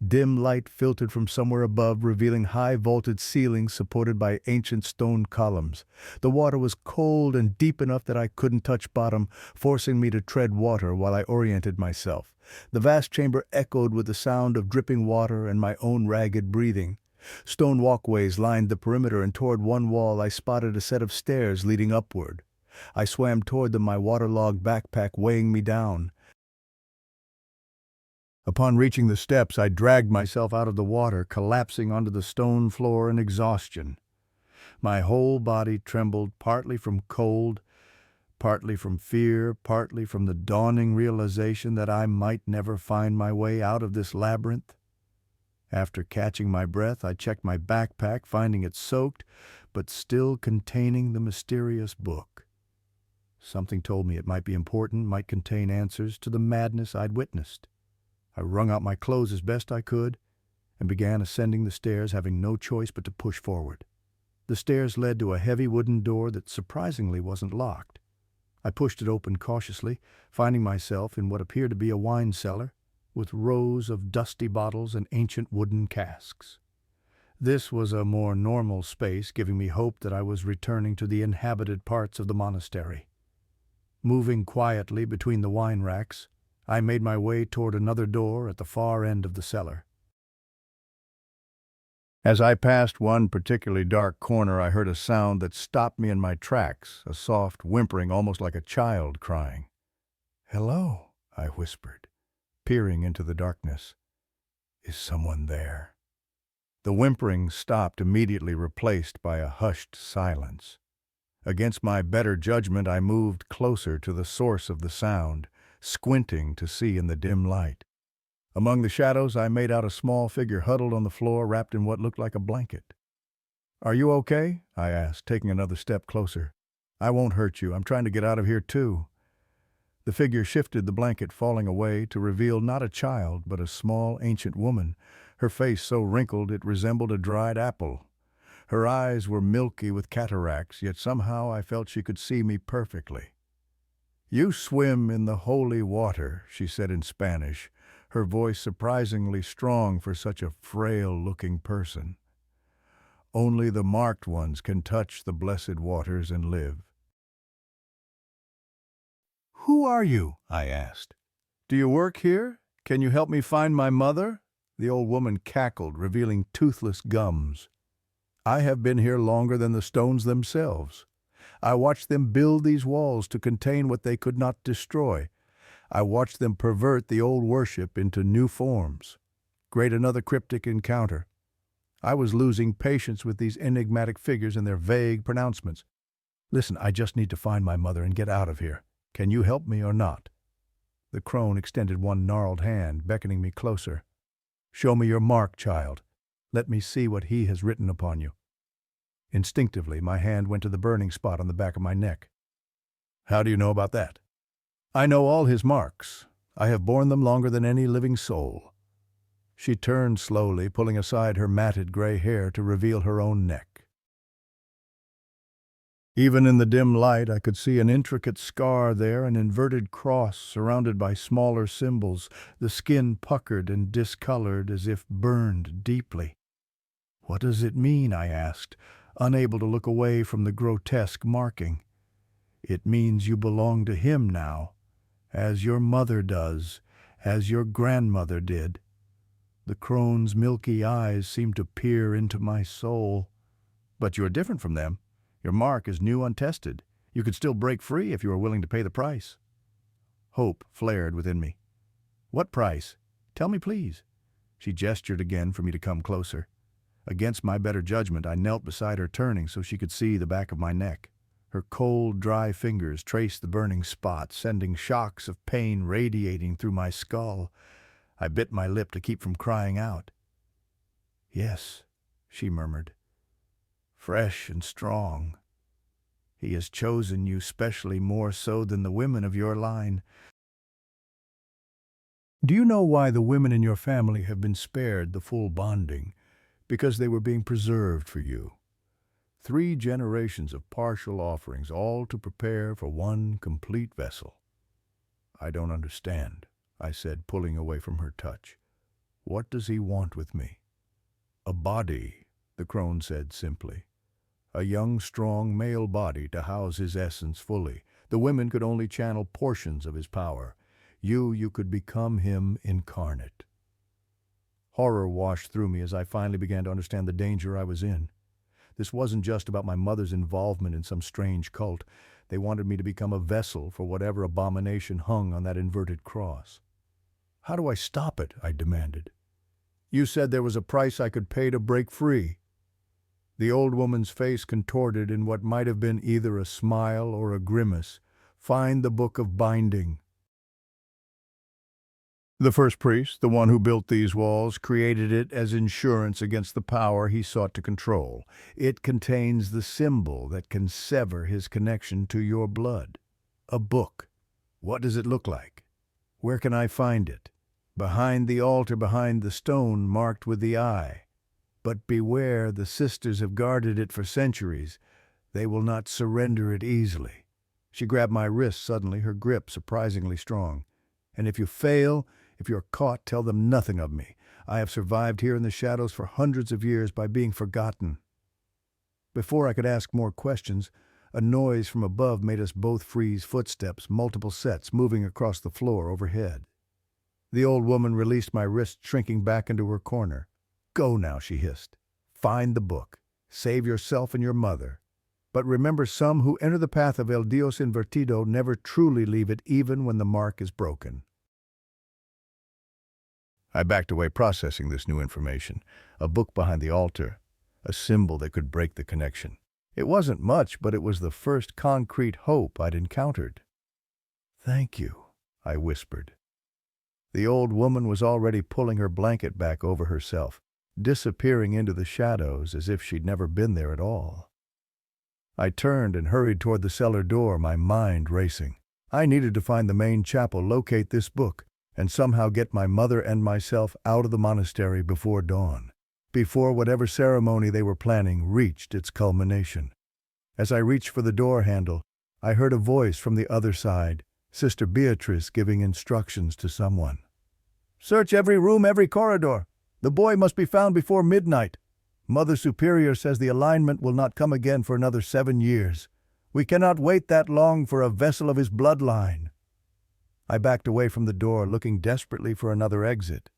Dim light filtered from somewhere above, revealing high-vaulted ceilings supported by ancient stone columns. The water was cold and deep enough that I couldn't touch bottom, forcing me to tread water while I oriented myself. The vast chamber echoed with the sound of dripping water and my own ragged breathing. Stone walkways lined the perimeter, and toward one wall I spotted a set of stairs leading upward. I swam toward them, my waterlogged backpack weighing me down. Upon reaching the steps, I dragged myself out of the water, collapsing onto the stone floor in exhaustion. My whole body trembled, partly from cold, partly from fear, partly from the dawning realization that I might never find my way out of this labyrinth. After catching my breath, I checked my backpack, finding it soaked, but still containing the mysterious book. Something told me it might be important, might contain answers to the madness I'd witnessed. I wrung out my clothes as best I could and began ascending the stairs, having no choice but to push forward. The stairs led to a heavy wooden door that surprisingly wasn't locked. I pushed it open cautiously, finding myself in what appeared to be a wine cellar, with rows of dusty bottles and ancient wooden casks. This was a more normal space, giving me hope that I was returning to the inhabited parts of the monastery. Moving quietly between the wine racks, I made my way toward another door at the far end of the cellar. As I passed one particularly dark corner, I heard a sound that stopped me in my tracks, a soft whimpering, almost like a child crying. "Hello," I whispered, peering into the darkness. "Is someone there?" The whimpering stopped, immediately replaced by a hushed silence. Against my better judgment, I moved closer to the source of the sound, squinting to see in the dim light. Among the shadows, I made out a small figure huddled on the floor, wrapped in what looked like a blanket. "Are you okay?" I asked, taking another step closer. "I won't hurt you. I'm trying to get out of here, too." The figure shifted the blanket, falling away, to reveal not a child, but a small, ancient woman, her face so wrinkled it resembled a dried apple. Her eyes were milky with cataracts, yet somehow I felt she could see me perfectly. "You swim in the holy water," she said in Spanish, her voice surprisingly strong for such a frail-looking person. "Only the marked ones can touch the blessed waters and live." "Who are you?" I asked. "Do you work here? Can you help me find my mother?" The old woman cackled, revealing toothless gums. "I have been here longer than the stones themselves. I watched them build these walls to contain what they could not destroy. I watched them pervert the old worship into new forms, create another cryptic encounter. I was losing patience with these enigmatic figures and their vague pronouncements. Listen, I just need to find my mother and get out of here. Can you help me or not?" The crone extended one gnarled hand, beckoning me closer. "Show me your mark, child. Let me see what he has written upon you." Instinctively, my hand went to the burning spot on the back of my neck. "How do you know about that?" "I know all his marks. I have borne them longer than any living soul." She turned slowly, pulling aside her matted gray hair to reveal her own neck. Even in the dim light, I could see an intricate scar there, an inverted cross surrounded by smaller symbols, the skin puckered and discolored as if burned deeply. "What does it mean?" I asked, unable to look away from the grotesque marking. "It means you belong to him now, as your mother does, as your grandmother did." The crone's milky eyes seemed to peer into my soul. "But you are different from them. Your mark is new, untested. You could still break free if you were willing to pay the price." Hope flared within me. "What price? Tell me, please." She gestured again for me to come closer. Against my better judgment, I knelt beside her, turning so she could see the back of my neck. Her cold, dry fingers traced the burning spot, sending shocks of pain radiating through my skull. I bit my lip to keep from crying out. "Yes," she murmured. "Fresh and strong. He has chosen you specially, more so than the women of your line." "Do you know why the women in your family have been spared the full bonding? Because they were being preserved for you. 3 generations of partial offerings, all to prepare for one complete vessel." "I don't understand," I said, pulling away from her touch. "What does he want with me?" "A body," the crone said simply. "A young, strong male body to house his essence fully. The women could only channel portions of his power. You could become him incarnate." Horror washed through me as I finally began to understand the danger I was in. This wasn't just about my mother's involvement in some strange cult. They wanted me to become a vessel for whatever abomination hung on that inverted cross. "How do I stop it?" I demanded. "You said there was a price I could pay to break free." The old woman's face contorted in what might have been either a smile or a grimace. "Find the Book of Binding." The first priest, the one who built these walls, created it as insurance against the power he sought to control. It contains the symbol that can sever his connection to your blood. A book. What does it look like? Where can I find it? "Behind the altar, behind the stone marked with the eye. But beware, the sisters have guarded it for centuries. They will not surrender it easily." She grabbed my wrist suddenly, her grip surprisingly strong. "And if you fail, if you're caught, tell them nothing of me. I have survived here in the shadows for hundreds of years by being forgotten." Before I could ask more questions, a noise from above made us both freeze, footsteps, multiple sets, moving across the floor overhead. The old woman released my wrist, shrinking back into her corner. "Go now," she hissed. "Find the book. Save yourself and your mother. But remember, some who enter the path of El Dios Invertido never truly leave it, even when the mark is broken." I backed away, processing this new information. A book behind the altar. A symbol that could break the connection. It wasn't much, but it was the first concrete hope I'd encountered. "Thank you," I whispered. The old woman was already pulling her blanket back over herself, disappearing into the shadows as if she'd never been there at all. I turned and hurried toward the cellar door, my mind racing. I needed to find the main chapel, locate this book, and somehow get my mother and myself out of the monastery before dawn. before whatever ceremony they were planning reached its culmination. As I reached for the door handle, I heard a voice from the other side, Sister Beatrice giving instructions to someone. "Search every room, every corridor. The boy must be found before midnight. Mother Superior says the alignment will not come again for another 7 years. We cannot wait that long for a vessel of his bloodline." I backed away from the door, looking desperately for another exit.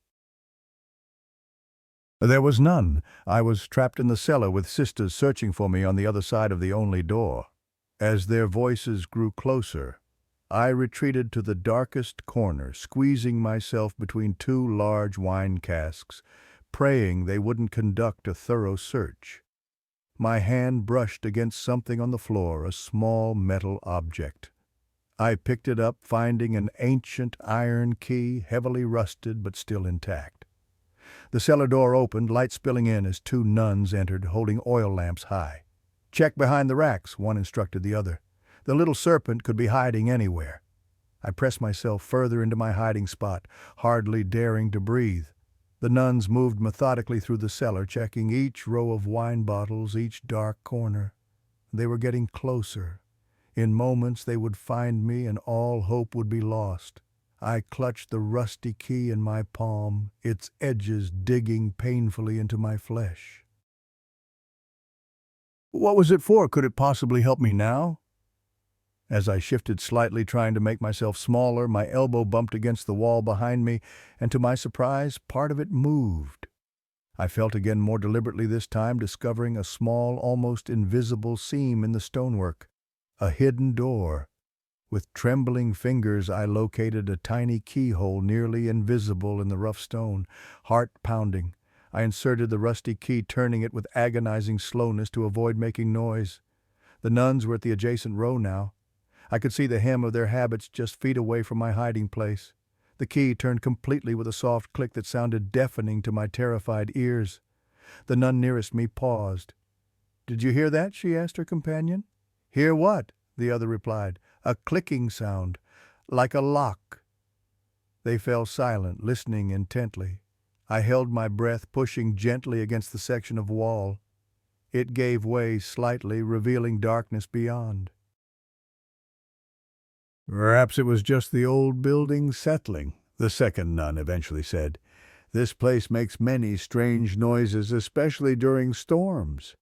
There was none. I was trapped in the cellar with sisters searching for me on the other side of the only door. As their voices grew closer, I retreated to the darkest corner, squeezing myself between 2 large wine casks, praying they wouldn't conduct a thorough search. My hand brushed against something on the floor, a small metal object. I picked it up, finding an ancient iron key, heavily rusted but still intact. The cellar door opened, light spilling in as 2 nuns entered, holding oil lamps high. "Check behind the racks," one instructed the other. "The little serpent could be hiding anywhere." I pressed myself further into my hiding spot, hardly daring to breathe. The nuns moved methodically through the cellar, checking each row of wine bottles, each dark corner. They were getting closer. In moments they would find me and all hope would be lost. I clutched the rusty key in my palm, its edges digging painfully into my flesh. What was it for? Could it possibly help me now? As I shifted slightly, trying to make myself smaller, my elbow bumped against the wall behind me, and to my surprise, part of it moved. I felt again more deliberately this time, discovering a small, almost invisible seam in the stonework. A hidden door. With trembling fingers, I located a tiny keyhole nearly invisible in the rough stone. Heart pounding, I inserted the rusty key, turning it with agonizing slowness to avoid making noise. The nuns were at the adjacent row now. I could see the hem of their habits just feet away from my hiding place. The key turned completely with a soft click that sounded deafening to my terrified ears. The nun nearest me paused. "Did you hear that?" she asked her companion. "Hear what?" the other replied. "A clicking sound, like a lock." They fell silent, listening intently. I held my breath, pushing gently against the section of wall. It gave way slightly, revealing darkness beyond. "Perhaps it was just the old building settling," the second nun eventually said. "This place makes many strange noises, especially during storms."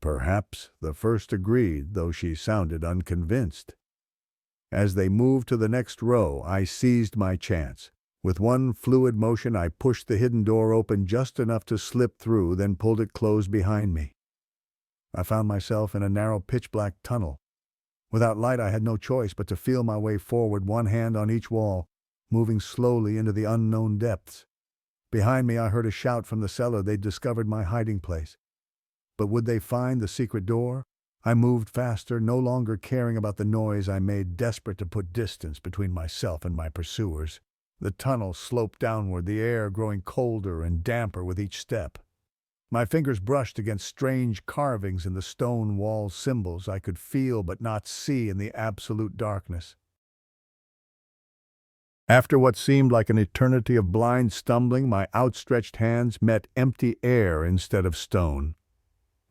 "Perhaps," the first agreed, though she sounded unconvinced. As they moved to the next row, I seized my chance. With one fluid motion, I pushed the hidden door open just enough to slip through, then pulled it closed behind me. I found myself in a narrow pitch-black tunnel. Without light, I had no choice but to feel my way forward, one hand on each wall, moving slowly into the unknown depths. Behind me, I heard a shout from the cellar. They'd discovered my hiding place. But would they find the secret door? I moved faster, no longer caring about the noise I made, desperate to put distance between myself and my pursuers. The tunnel sloped downward, the air growing colder and damper with each step. My fingers brushed against strange carvings in the stone wall, symbols I could feel but not see in the absolute darkness. After what seemed like an eternity of blind stumbling, my outstretched hands met empty air instead of stone.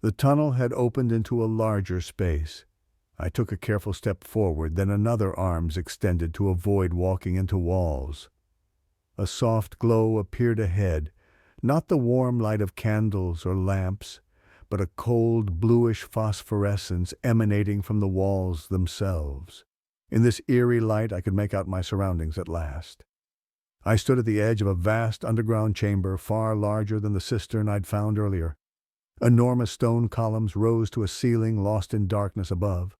The tunnel had opened into a larger space. I took a careful step forward, then another, arms extended to avoid walking into walls. A soft glow appeared ahead, not the warm light of candles or lamps, but a cold bluish phosphorescence emanating from the walls themselves. In this eerie light, I could make out my surroundings at last. I stood at the edge of a vast underground chamber, far larger than the cistern I'd found earlier. Enormous stone columns rose to a ceiling lost in darkness above.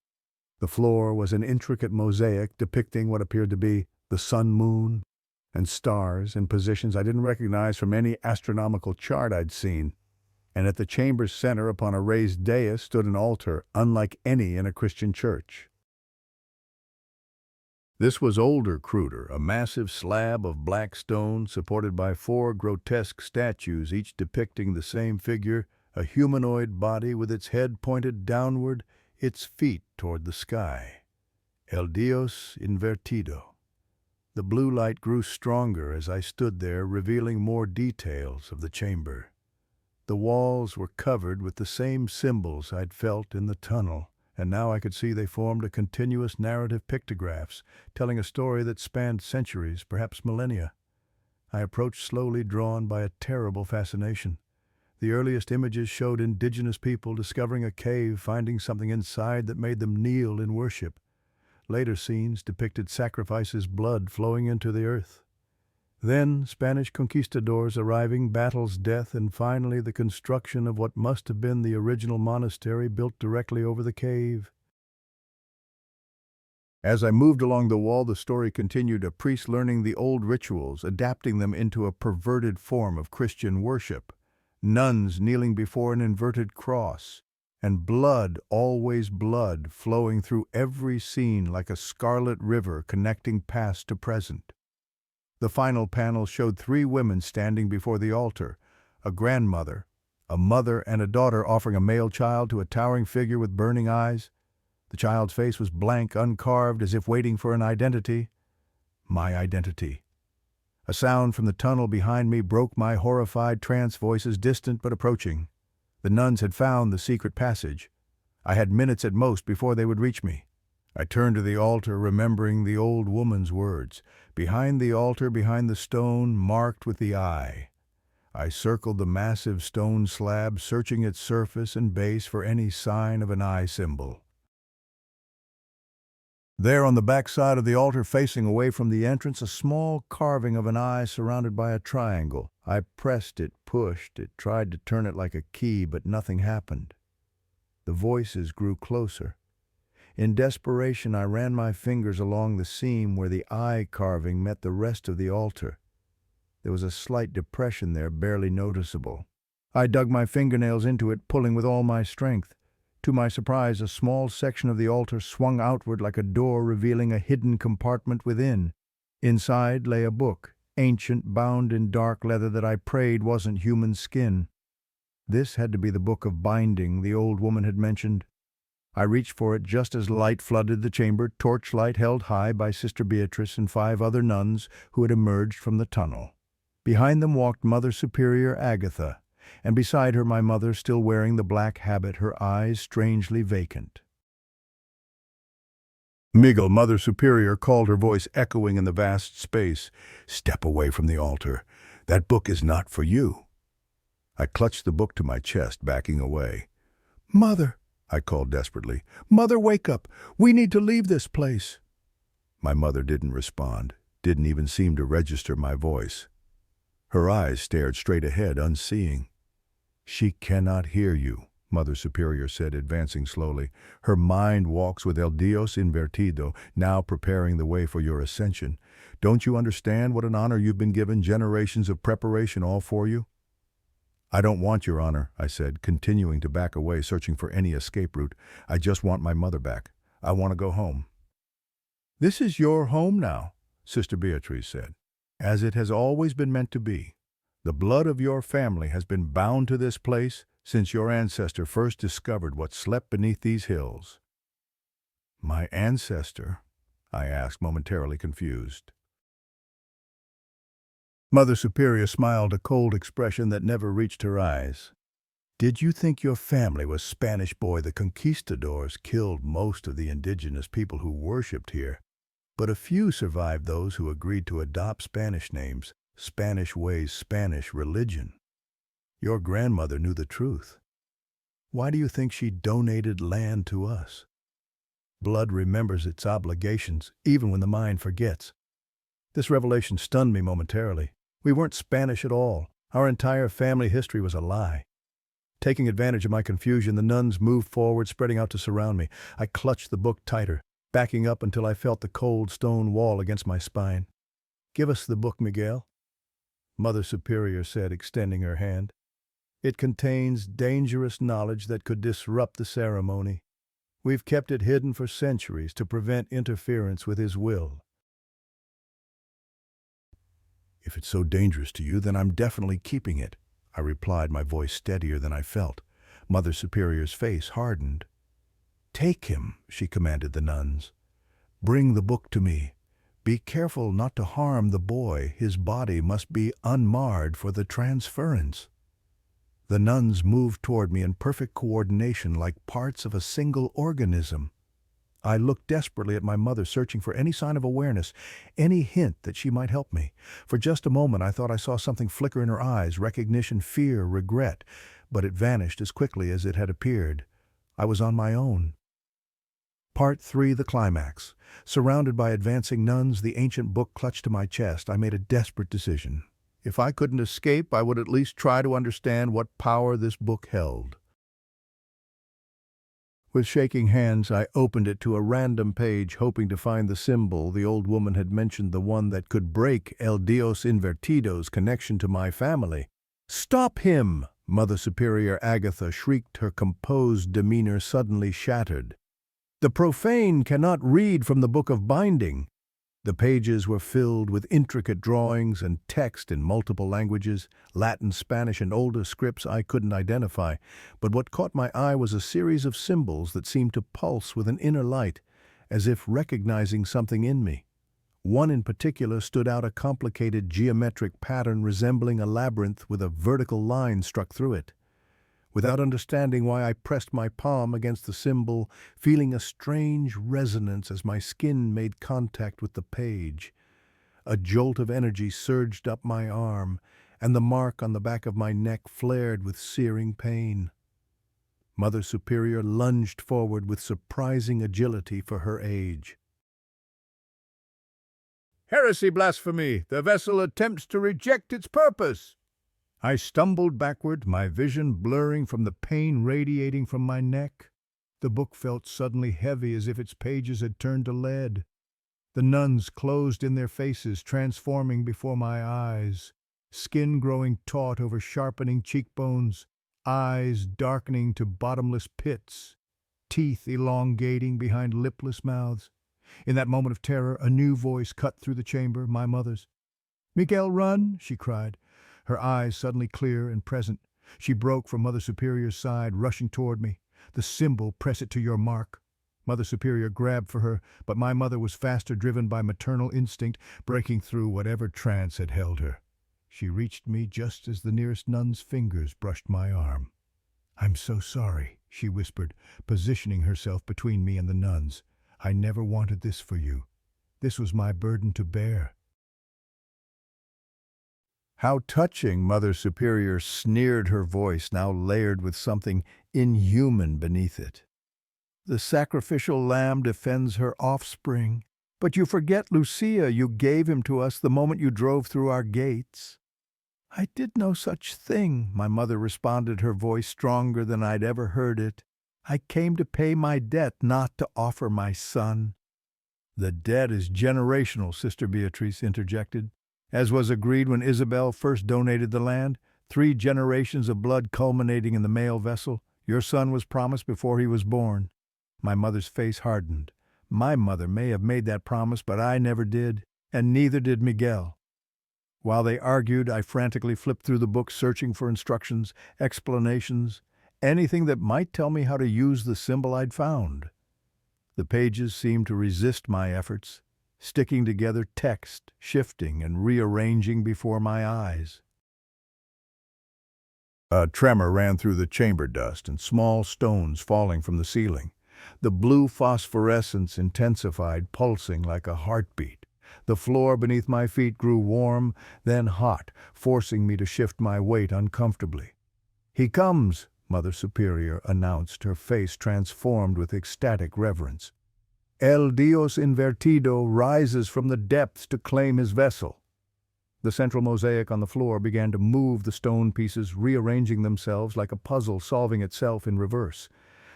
The floor was an intricate mosaic depicting what appeared to be the sun, moon, and stars in positions I didn't recognize from any astronomical chart I'd seen. And at the chamber's center, upon a raised dais, stood an altar unlike any in a Christian church. This was older, cruder, a massive slab of black stone supported by 4 grotesque statues, each depicting the same figure, a humanoid body with its head pointed downward, its feet toward the sky. El Dios Invertido. The blue light grew stronger as I stood there, revealing more details of the chamber. The walls were covered with the same symbols I'd felt in the tunnel, and now I could see they formed a continuous narrative pictographs, telling a story that spanned centuries, perhaps millennia. I approached slowly, drawn by a terrible fascination. The earliest images showed indigenous people discovering a cave, finding something inside that made them kneel in worship. Later scenes depicted sacrifices, blood flowing into the earth. Then Spanish conquistadors arriving, battles, death, and finally the construction of what must have been the original monastery built directly over the cave. As I moved along the wall, the story continued, a priest learning the old rituals, adapting them into a perverted form of Christian worship, nuns kneeling before an inverted cross, and blood, always blood, flowing through every scene like a scarlet river connecting past to present. The final panel showed 3 women standing before the altar, a grandmother, a mother, and a daughter offering a male child to a towering figure with burning eyes. The child's face was blank, uncarved, as if waiting for an identity. My identity. A sound from the tunnel behind me broke my horrified trance, voices distant but approaching. The nuns had found the secret passage. I had minutes at most before they would reach me. I turned to the altar, remembering the old woman's words. Behind the altar, behind the stone, marked with the eye. I circled the massive stone slab, searching its surface and base for any sign of an eye symbol. There on the back side of the altar, facing away from the entrance, a small carving of an eye surrounded by a triangle. I pressed it, pushed it, tried to turn it like a key, but nothing happened. The voices grew closer. In desperation, I ran my fingers along the seam where the eye carving met the rest of the altar. There was a slight depression there, barely noticeable. I dug my fingernails into it, pulling with all my strength. To my surprise, a small section of the altar swung outward like a door, revealing a hidden compartment within. Inside lay a book, ancient, bound in dark leather that I prayed wasn't human skin. This had to be the book of binding the old woman had mentioned. I reached for it just as light flooded the chamber, torchlight held high by Sister Beatrice and 5 other nuns who had emerged from the tunnel. Behind them walked Mother Superior Agatha, and beside her my mother, still wearing the black habit, her eyes strangely vacant. "Miguel," Mother Superior called, her voice echoing in the vast space. "Step away from the altar. That book is not for you." I clutched the book to my chest, backing away. "Mother," I called desperately. "Mother, wake up. We need to leave this place." My mother didn't respond, didn't even seem to register my voice. Her eyes stared straight ahead, unseeing. "She cannot hear you," Mother Superior said, advancing slowly. "Her mind walks with El Dios Invertido, now preparing the way for your ascension. Don't you understand what an honor you've been given, generations of preparation all for you?" "I don't want your honor," I said, continuing to back away, searching for any escape route. "I just want my mother back. I want to go home." "This is your home now," Sister Beatrice said, "as it has always been meant to be. The blood of your family has been bound to this place since your ancestor first discovered what slept beneath these hills." "My ancestor?" I asked, momentarily confused. Mother Superior smiled, a cold expression that never reached her eyes. "Did you think your family was Spanish, boy? The conquistadors killed most of the indigenous people who worshipped here, but a few survived, those who agreed to adopt Spanish names, Spanish ways, Spanish religion. Your grandmother knew the truth. Why do you think she donated land to us? Blood remembers its obligations, even when the mind forgets." This revelation stunned me momentarily. We weren't Spanish at all. Our entire family history was a lie. Taking advantage of my confusion, the nuns moved forward, spreading out to surround me. I clutched the book tighter, backing up until I felt the cold stone wall against my spine. "Give us the book, Miguel," Mother Superior said, extending her hand. "It contains dangerous knowledge that could disrupt the ceremony. We've kept it hidden for centuries to prevent interference with his will." "If it's so dangerous to you, then I'm definitely keeping it," I replied, my voice steadier than I felt. Mother Superior's face hardened. "Take him," she commanded the nuns. "Bring the book to me. Be careful not to harm the boy. His body must be unmarred for the transference." The nuns moved toward me in perfect coordination like parts of a single organism. I looked desperately at my mother, searching for any sign of awareness, any hint that she might help me. For just a moment I thought I saw something flicker in her eyes, recognition, fear, regret, but it vanished as quickly as it had appeared. I was on my own. Part 3, the climax. Surrounded by advancing nuns, the ancient book clutched to my chest. I made a desperate decision. If I couldn't escape, I would at least try to understand what power this book held. With shaking hands, I opened it to a random page, hoping to find the symbol. The old woman had mentioned the one that could break El Dios Invertido's connection to my family. "Stop him!" Mother Superior Agatha shrieked, her composed demeanor suddenly shattered. "The profane cannot read from the Book of Binding." The pages were filled with intricate drawings and text in multiple languages, Latin, Spanish, and older scripts I couldn't identify. But what caught my eye was a series of symbols that seemed to pulse with an inner light, as if recognizing something in me. One in particular stood out, a complicated geometric pattern resembling a labyrinth with a vertical line struck through it. Without understanding why, I pressed my palm against the symbol, feeling a strange resonance as my skin made contact with the page. A jolt of energy surged up my arm, and the mark on the back of my neck flared with searing pain. Mother Superior lunged forward with surprising agility for her age. "Heresy, blasphemy! The vessel attempts to reject its purpose!" I stumbled backward, my vision blurring from the pain radiating from my neck. The book felt suddenly heavy, as if its pages had turned to lead. The nuns closed in their faces, transforming before my eyes, skin growing taut over sharpening cheekbones, eyes darkening to bottomless pits, teeth elongating behind lipless mouths. In that moment of terror, a new voice cut through the chamber, my mother's. "Miguel, run!" she cried, her eyes suddenly clear and present. She broke from Mother Superior's side, rushing toward me. "The symbol, press it to your mark." Mother Superior grabbed for her, but my mother was faster, driven by maternal instinct, breaking through whatever trance had held her. She reached me just as the nearest nun's fingers brushed my arm. "I'm so sorry," she whispered, positioning herself between me and the nuns. "I never wanted this for you. This was my burden to bear." How touching, Mother Superior sneered, her voice now layered with something inhuman beneath it. "The sacrificial lamb defends her offspring. But you forget Lucia. You gave him to us the moment you drove through our gates." "I did no such thing," my mother responded, her voice stronger than I'd ever heard it. "I came to pay my debt, not to offer my son." "The debt is generational," Sister Beatrice interjected. "As was agreed when Isabel first donated the land, 3 generations of blood culminating in the male vessel. Your son was promised before he was born." My mother's face hardened. "My mother may have made that promise, but I never did, and neither did Miguel." While they argued, I frantically flipped through the book, searching for instructions, explanations, anything that might tell me how to use the symbol I'd found. The pages seemed to resist my efforts, sticking together, text shifting and rearranging before my eyes. A tremor ran through the chamber, dust and small stones falling from the ceiling. The blue phosphorescence intensified, pulsing like a heartbeat. The floor beneath my feet grew warm, then hot, forcing me to shift my weight uncomfortably. "He comes," Mother Superior announced, her face transformed with ecstatic reverence. "El Dios Invertido rises from the depths to claim his vessel." The central mosaic on the floor began to move, the stone pieces rearranging themselves like a puzzle solving itself in reverse.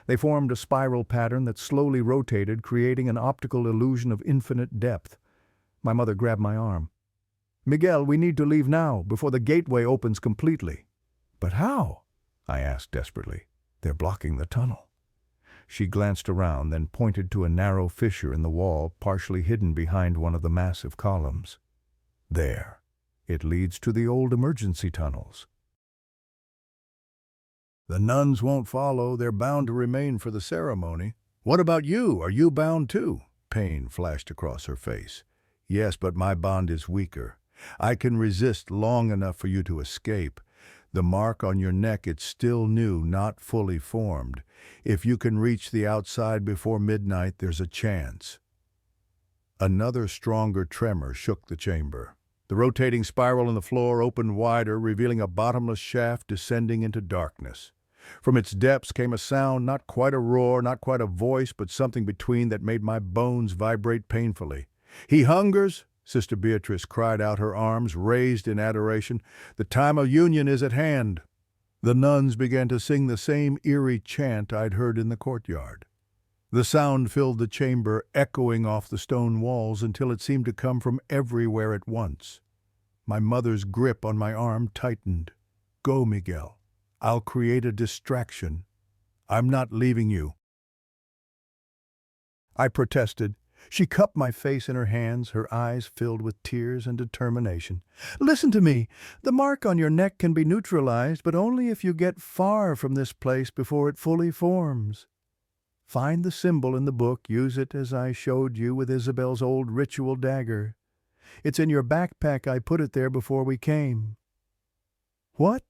They formed a spiral pattern that slowly rotated, creating an optical illusion of infinite depth. My mother grabbed my arm. "Miguel, we need to leave now, before the gateway opens completely." "But how?" I asked desperately. "They're blocking the tunnel." She glanced around, then pointed to a narrow fissure in the wall, partially hidden behind one of the massive columns. "There. It leads to the old emergency tunnels." "The nuns won't follow. They're bound to remain for the ceremony." "What about you? Are you bound too?" Pain flashed across her face. "Yes, but my bond is weaker. I can resist long enough for you to escape. The mark on your neck, it's still new, not fully formed. If you can reach the outside before midnight, there's a chance." Another stronger tremor shook the chamber. The rotating spiral in the floor opened wider, revealing a bottomless shaft descending into darkness. From its depths came a sound, not quite a roar, not quite a voice, but something between that made my bones vibrate painfully. "He hungers," Sister Beatrice cried out, her arms raised in adoration. "The time of union is at hand." The nuns began to sing the same eerie chant I'd heard in the courtyard. The sound filled the chamber, echoing off the stone walls until it seemed to come from everywhere at once. My mother's grip on my arm tightened. "Go, Miguel. I'll create a distraction. I'm not leaving you." I protested. She cupped my face in her hands, her eyes filled with tears and determination. "Listen to me. The mark on your neck can be neutralized, but only if you get far from this place before it fully forms. Find the symbol in the book, use it as I showed you with Isabel's old ritual dagger. It's in your backpack. I put it there before we came." "What?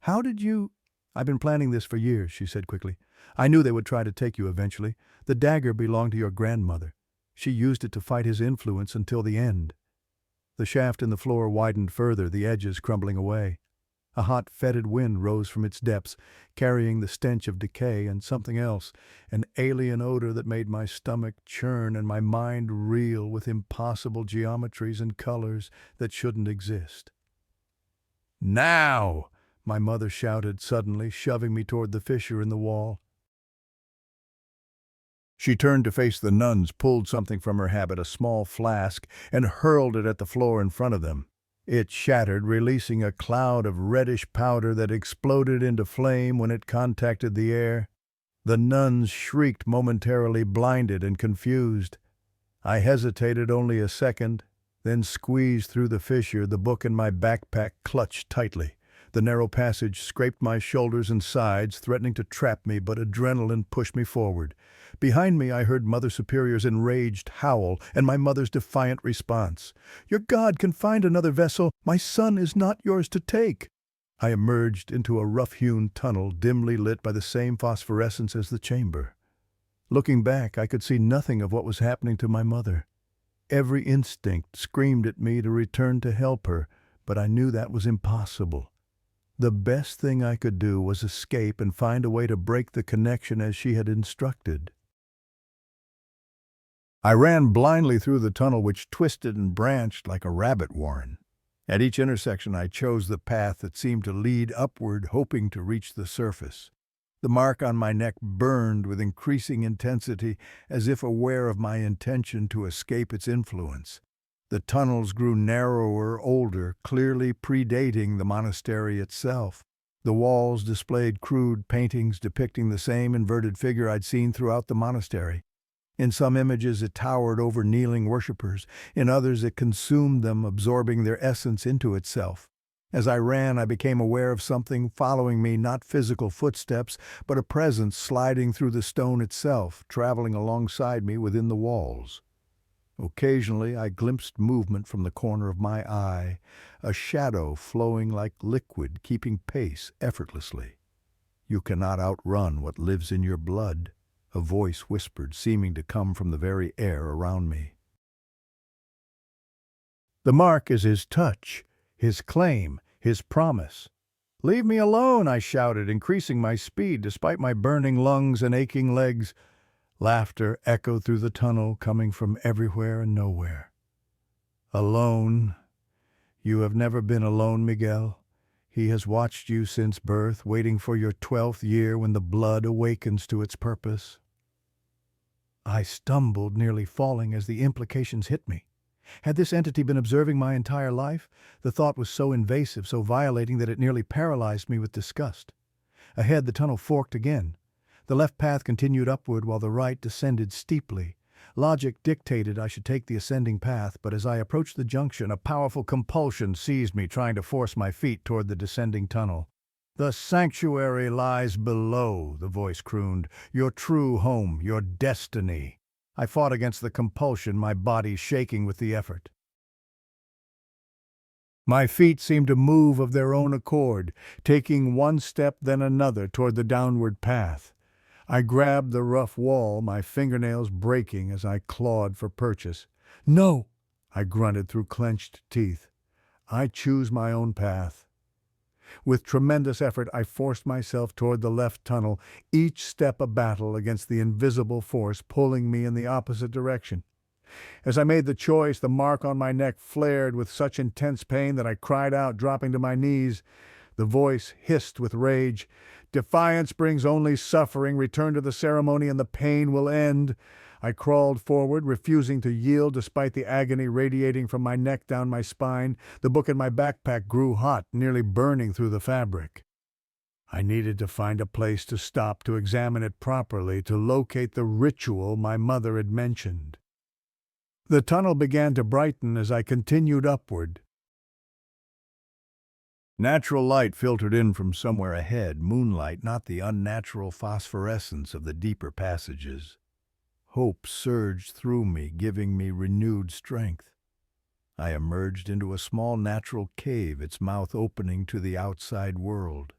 How did you—" "I've been planning this for years," she said quickly. "I knew they would try to take you eventually. The dagger belonged to your grandmother. She used it to fight his influence until the end." The shaft in the floor widened further, the edges crumbling away. A hot, fetid wind rose from its depths, carrying the stench of decay and something else, an alien odor that made my stomach churn and my mind reel with impossible geometries and colors that shouldn't exist. "Now!" my mother shouted suddenly, shoving me toward the fissure in the wall. She turned to face the nuns, pulled something from her habit, a small flask, and hurled it at the floor in front of them. It shattered, releasing a cloud of reddish powder that exploded into flame when it contacted the air. The nuns shrieked, momentarily blinded and confused. I hesitated only a second, then squeezed through the fissure, the book in my backpack clutched tightly. The narrow passage scraped my shoulders and sides, threatening to trap me, but adrenaline pushed me forward. Behind me I heard Mother Superior's enraged howl and my mother's defiant response. "Your God can find another vessel. My son is not yours to take." I emerged into a rough-hewn tunnel, dimly lit by the same phosphorescence as the chamber. Looking back, I could see nothing of what was happening to my mother. Every instinct screamed at me to return to help her, but I knew that was impossible. The best thing I could do was escape and find a way to break the connection as she had instructed. I ran blindly through the tunnel, which twisted and branched like a rabbit warren. At each intersection I chose the path that seemed to lead upward, hoping to reach the surface. The mark on my neck burned with increasing intensity, as if aware of my intention to escape its influence. The tunnels grew narrower, older, clearly predating the monastery itself. The walls displayed crude paintings depicting the same inverted figure I'd seen throughout the monastery. In some images it towered over kneeling worshippers, in others it consumed them, absorbing their essence into itself. As I ran, I became aware of something following me, not physical footsteps, but a presence sliding through the stone itself, traveling alongside me within the walls. Occasionally I glimpsed movement from the corner of my eye, a shadow flowing like liquid, keeping pace effortlessly. "You cannot outrun what lives in your blood," a voice whispered, seeming to come from the very air around me. "The mark is his touch, his claim, his promise." "Leave me alone," I shouted, increasing my speed despite my burning lungs and aching legs. Laughter echoed through the tunnel, coming from everywhere and nowhere. "Alone? You have never been alone, Miguel. He has watched you since birth, waiting for your 12th year when the blood awakens to its purpose." I stumbled, nearly falling as the implications hit me. Had this entity been observing my entire life? The thought was so invasive, so violating, that it nearly paralyzed me with disgust. Ahead, the tunnel forked again. The left path continued upward while the right descended steeply. Logic dictated I should take the ascending path, but as I approached the junction, a powerful compulsion seized me, trying to force my feet toward the descending tunnel. "The sanctuary lies below," the voice crooned. "Your true home, your destiny." I fought against the compulsion, my body shaking with the effort. My feet seemed to move of their own accord, taking one step then another toward the downward path. I grabbed the rough wall, my fingernails breaking as I clawed for purchase. "No!" I grunted through clenched teeth. "I choose my own path." With tremendous effort, I forced myself toward the left tunnel, each step a battle against the invisible force pulling me in the opposite direction. As I made the choice, the mark on my neck flared with such intense pain that I cried out, dropping to my knees. The voice hissed with rage. "Defiance brings only suffering. Return to the ceremony and the pain will end." I crawled forward, refusing to yield despite the agony radiating from my neck down my spine. The book in my backpack grew hot, nearly burning through the fabric. I needed to find a place to stop, to examine it properly, to locate the ritual my mother had mentioned. The tunnel began to brighten as I continued upward. Natural light filtered in from somewhere ahead, moonlight, not the unnatural phosphorescence of the deeper passages. Hope surged through me, giving me renewed strength. I emerged into a small natural cave, its mouth opening to the outside world.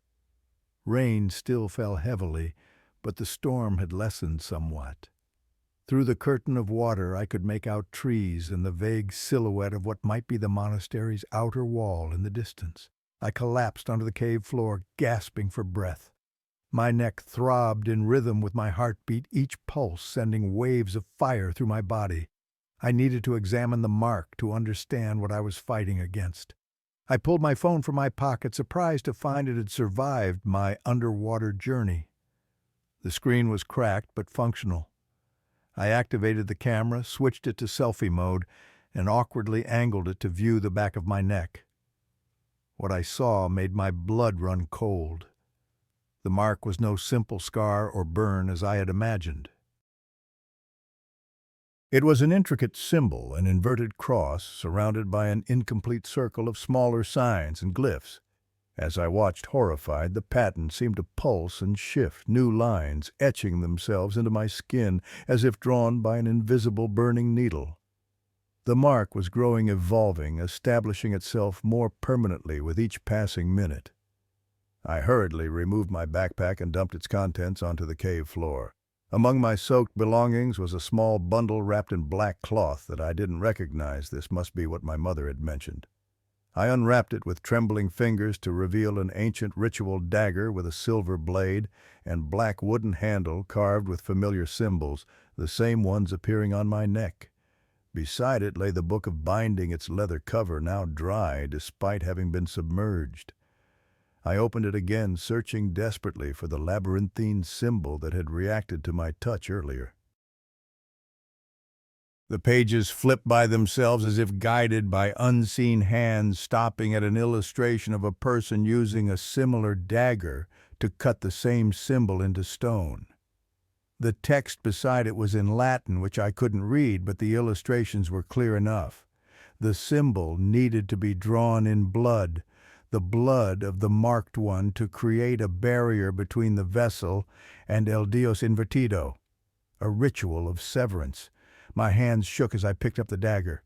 Rain still fell heavily, but the storm had lessened somewhat. Through the curtain of water I could make out trees and the vague silhouette of what might be the monastery's outer wall in the distance. I collapsed onto the cave floor, gasping for breath. My neck throbbed in rhythm with my heartbeat, each pulse sending waves of fire through my body. I needed to examine the mark to understand what I was fighting against. I pulled my phone from my pocket, surprised to find it had survived my underwater journey. The screen was cracked but functional. I activated the camera, switched it to selfie mode, and awkwardly angled it to view the back of my neck. What I saw made my blood run cold. The mark was no simple scar or burn as I had imagined. It was an intricate symbol, an inverted cross surrounded by an incomplete circle of smaller signs and glyphs. As I watched horrified, the pattern seemed to pulse and shift, new lines etching themselves into my skin as if drawn by an invisible burning needle. The mark was growing, evolving, establishing itself more permanently with each passing minute. I hurriedly removed my backpack and dumped its contents onto the cave floor. Among my soaked belongings was a small bundle wrapped in black cloth that I didn't recognize. This must be what my mother had mentioned. I unwrapped it with trembling fingers to reveal an ancient ritual dagger with a silver blade and black wooden handle carved with familiar symbols, the same ones appearing on my neck. Beside it lay the book of binding, its leather cover now dry despite having been submerged. I opened it again, searching desperately for the labyrinthine symbol that had reacted to my touch earlier. The pages flipped by themselves as if guided by unseen hands, stopping at an illustration of a person using a similar dagger to cut the same symbol into stone. The text beside it was in Latin, which I couldn't read, but the illustrations were clear enough. The symbol needed to be drawn in blood, the blood of the marked one, to create a barrier between the vessel and El Dios Invertido, a ritual of severance. My hands shook as I picked up the dagger.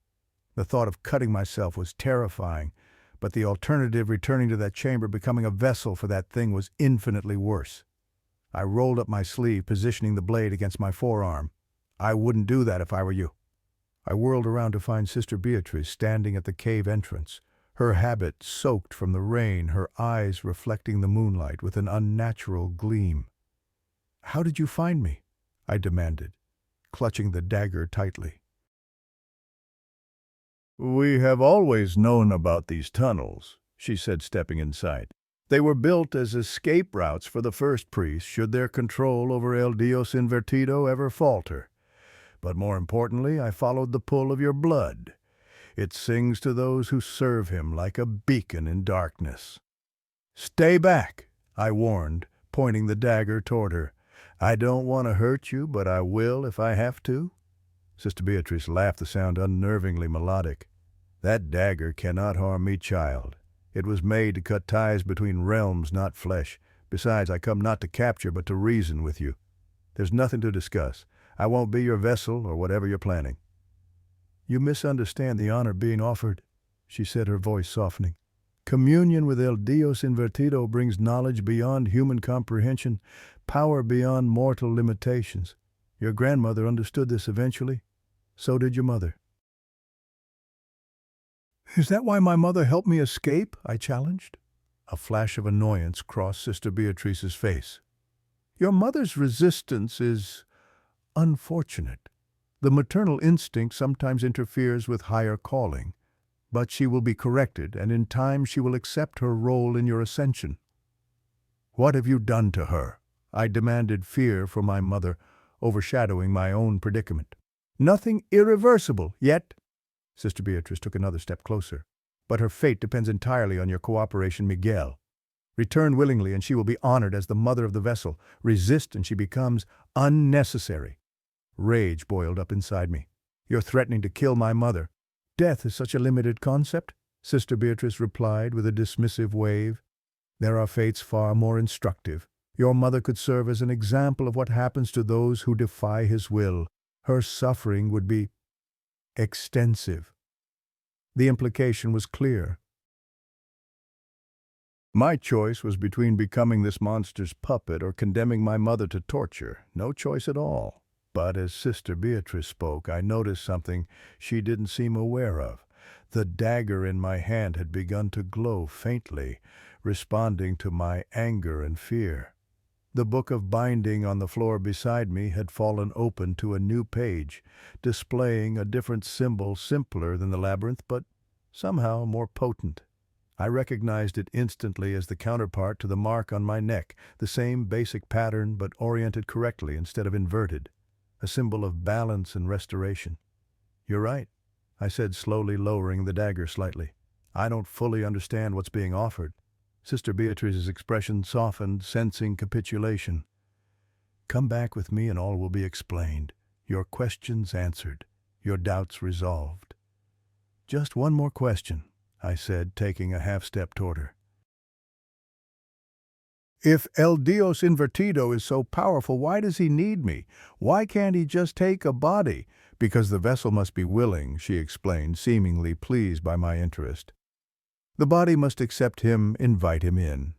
The thought of cutting myself was terrifying, but the alternative, returning to that chamber, becoming a vessel for that thing, was infinitely worse. I rolled up my sleeve, positioning the blade against my forearm. "I wouldn't do that if I were you." I whirled around to find Sister Beatrice standing at the cave entrance, her habit soaked from the rain, her eyes reflecting the moonlight with an unnatural gleam. "How did you find me?" I demanded, clutching the dagger tightly. "We have always known about these tunnels," she said, stepping inside. "They were built as escape routes for the first priests should their control over El Dios Invertido ever falter. But more importantly, I followed the pull of your blood. It sings to those who serve him like a beacon in darkness." "Stay back," I warned, pointing the dagger toward her. "I don't want to hurt you, but I will if I have to." Sister Beatrice laughed, the sound unnervingly melodic. "That dagger cannot harm me, child. It was made to cut ties between realms, not flesh. Besides, I come not to capture, but to reason with you. There's nothing to discuss. I won't be your vessel or whatever you're planning." "You misunderstand the honor being offered," she said, her voice softening. Communion with El Dios Invertido brings knowledge beyond human comprehension, power beyond mortal limitations. Your grandmother understood this eventually. So did your mother. Is that why my mother helped me escape? I challenged. A flash of annoyance crossed Sister Beatrice's face. Your mother's resistance is unfortunate. The maternal instinct sometimes interferes with higher calling, but she will be corrected, and in time she will accept her role in your ascension. What have you done to her? I demanded, fear for my mother overshadowing my own predicament. Nothing irreversible, yet. Sister Beatrice took another step closer. But her fate depends entirely on your cooperation, Miguel. Return willingly and she will be honored as the mother of the vessel. Resist and she becomes unnecessary. Rage boiled up inside me. You're threatening to kill my mother. Death is such a limited concept, Sister Beatrice replied with a dismissive wave. There are fates far more instructive. Your mother could serve as an example of what happens to those who defy his will. Her suffering would be extensive. The implication was clear. My choice was between becoming this monster's puppet or condemning my mother to torture. No choice at all. But as Sister Beatrice spoke, I noticed something she didn't seem aware of. The dagger in my hand had begun to glow faintly, responding to my anger and fear. The book of binding on the floor beside me had fallen open to a new page, displaying a different symbol, simpler than the labyrinth, but somehow more potent. I recognized it instantly as the counterpart to the mark on my neck, the same basic pattern but oriented correctly instead of inverted, a symbol of balance and restoration. You're right, I said, slowly lowering the dagger slightly. I don't fully understand what's being offered. Sister Beatrice's expression softened, sensing capitulation. Come back with me and all will be explained. Your questions answered, your doubts resolved. Just one more question, I said, taking a half-step toward her. If El Dios Invertido is so powerful, why does he need me? Why can't he just take a body? Because the vessel must be willing, she explained, seemingly pleased by my interest. The body must accept him, invite him in.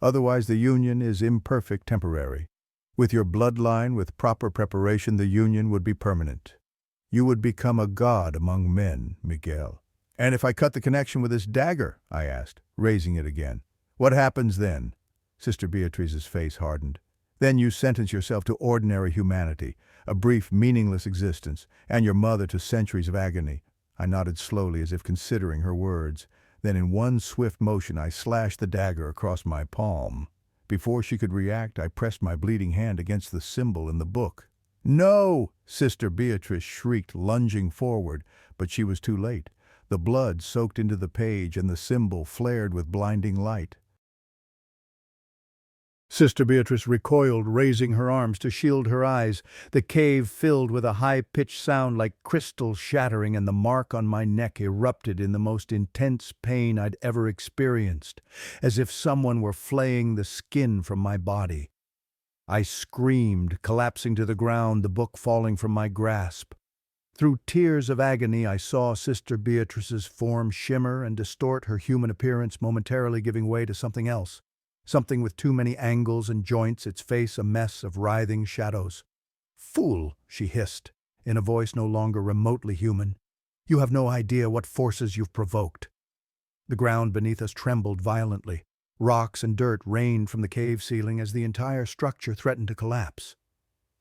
Otherwise the union is imperfect, temporary. With your bloodline, with proper preparation, the union would be permanent. You would become a god among men, Miguel. And if I cut the connection with this dagger, I asked, raising it again, what happens then? Sister Beatrice's face hardened. Then you sentence yourself to ordinary humanity, a brief, meaningless existence, and your mother to centuries of agony. I nodded slowly as if considering her words. Then in one swift motion I slashed the dagger across my palm. Before she could react, I pressed my bleeding hand against the symbol in the book. No! Sister Beatrice shrieked, lunging forward, but she was too late. The blood soaked into the page and the symbol flared with blinding light. Sister Beatrice recoiled, raising her arms to shield her eyes. The cave filled with a high-pitched sound like crystal shattering, and the mark on my neck erupted in the most intense pain I'd ever experienced, as if someone were flaying the skin from my body. I screamed, collapsing to the ground, the book falling from my grasp. Through tears of agony, I saw Sister Beatrice's form shimmer and distort, her human appearance momentarily giving way to something else. Something with too many angles and joints, its face a mess of writhing shadows. "Fool," she hissed, in a voice no longer remotely human. "You have no idea what forces you've provoked." The ground beneath us trembled violently. Rocks and dirt rained from the cave ceiling as the entire structure threatened to collapse.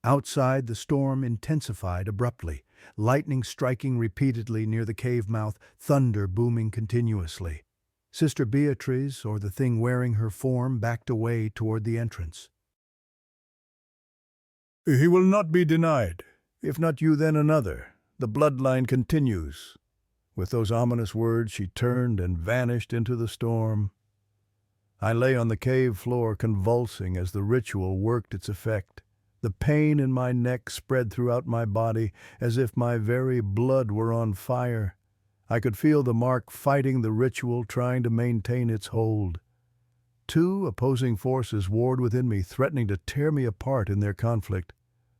Outside, the storm intensified abruptly, lightning striking repeatedly near the cave mouth, thunder booming continuously. Sister Beatrice, or the thing wearing her form, backed away toward the entrance. "He will not be denied. If not you, then another. The bloodline continues." With those ominous words, she turned and vanished into the storm. I lay on the cave floor convulsing as the ritual worked its effect. The pain in my neck spread throughout my body as if my very blood were on fire. I could feel the mark fighting the ritual, trying to maintain its hold. Two opposing forces warred within me, threatening to tear me apart in their conflict.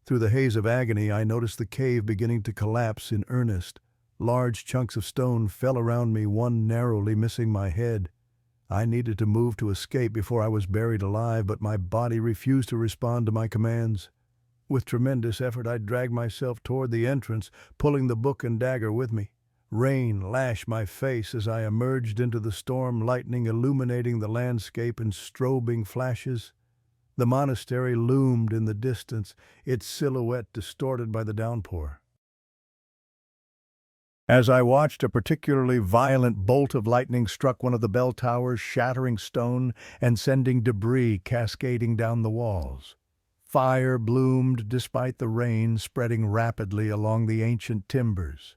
Through the haze of agony, I noticed the cave beginning to collapse in earnest. Large chunks of stone fell around me, one narrowly missing my head. I needed to move to escape before I was buried alive, but my body refused to respond to my commands. With tremendous effort, I dragged myself toward the entrance, pulling the book and dagger with me. Rain lashed my face as I emerged into the storm, lightning illuminating the landscape in strobing flashes. The monastery loomed in the distance, its silhouette distorted by the downpour. As I watched, a particularly violent bolt of lightning struck one of the bell towers, shattering stone and sending debris cascading down the walls. Fire bloomed despite the rain, spreading rapidly along the ancient timbers.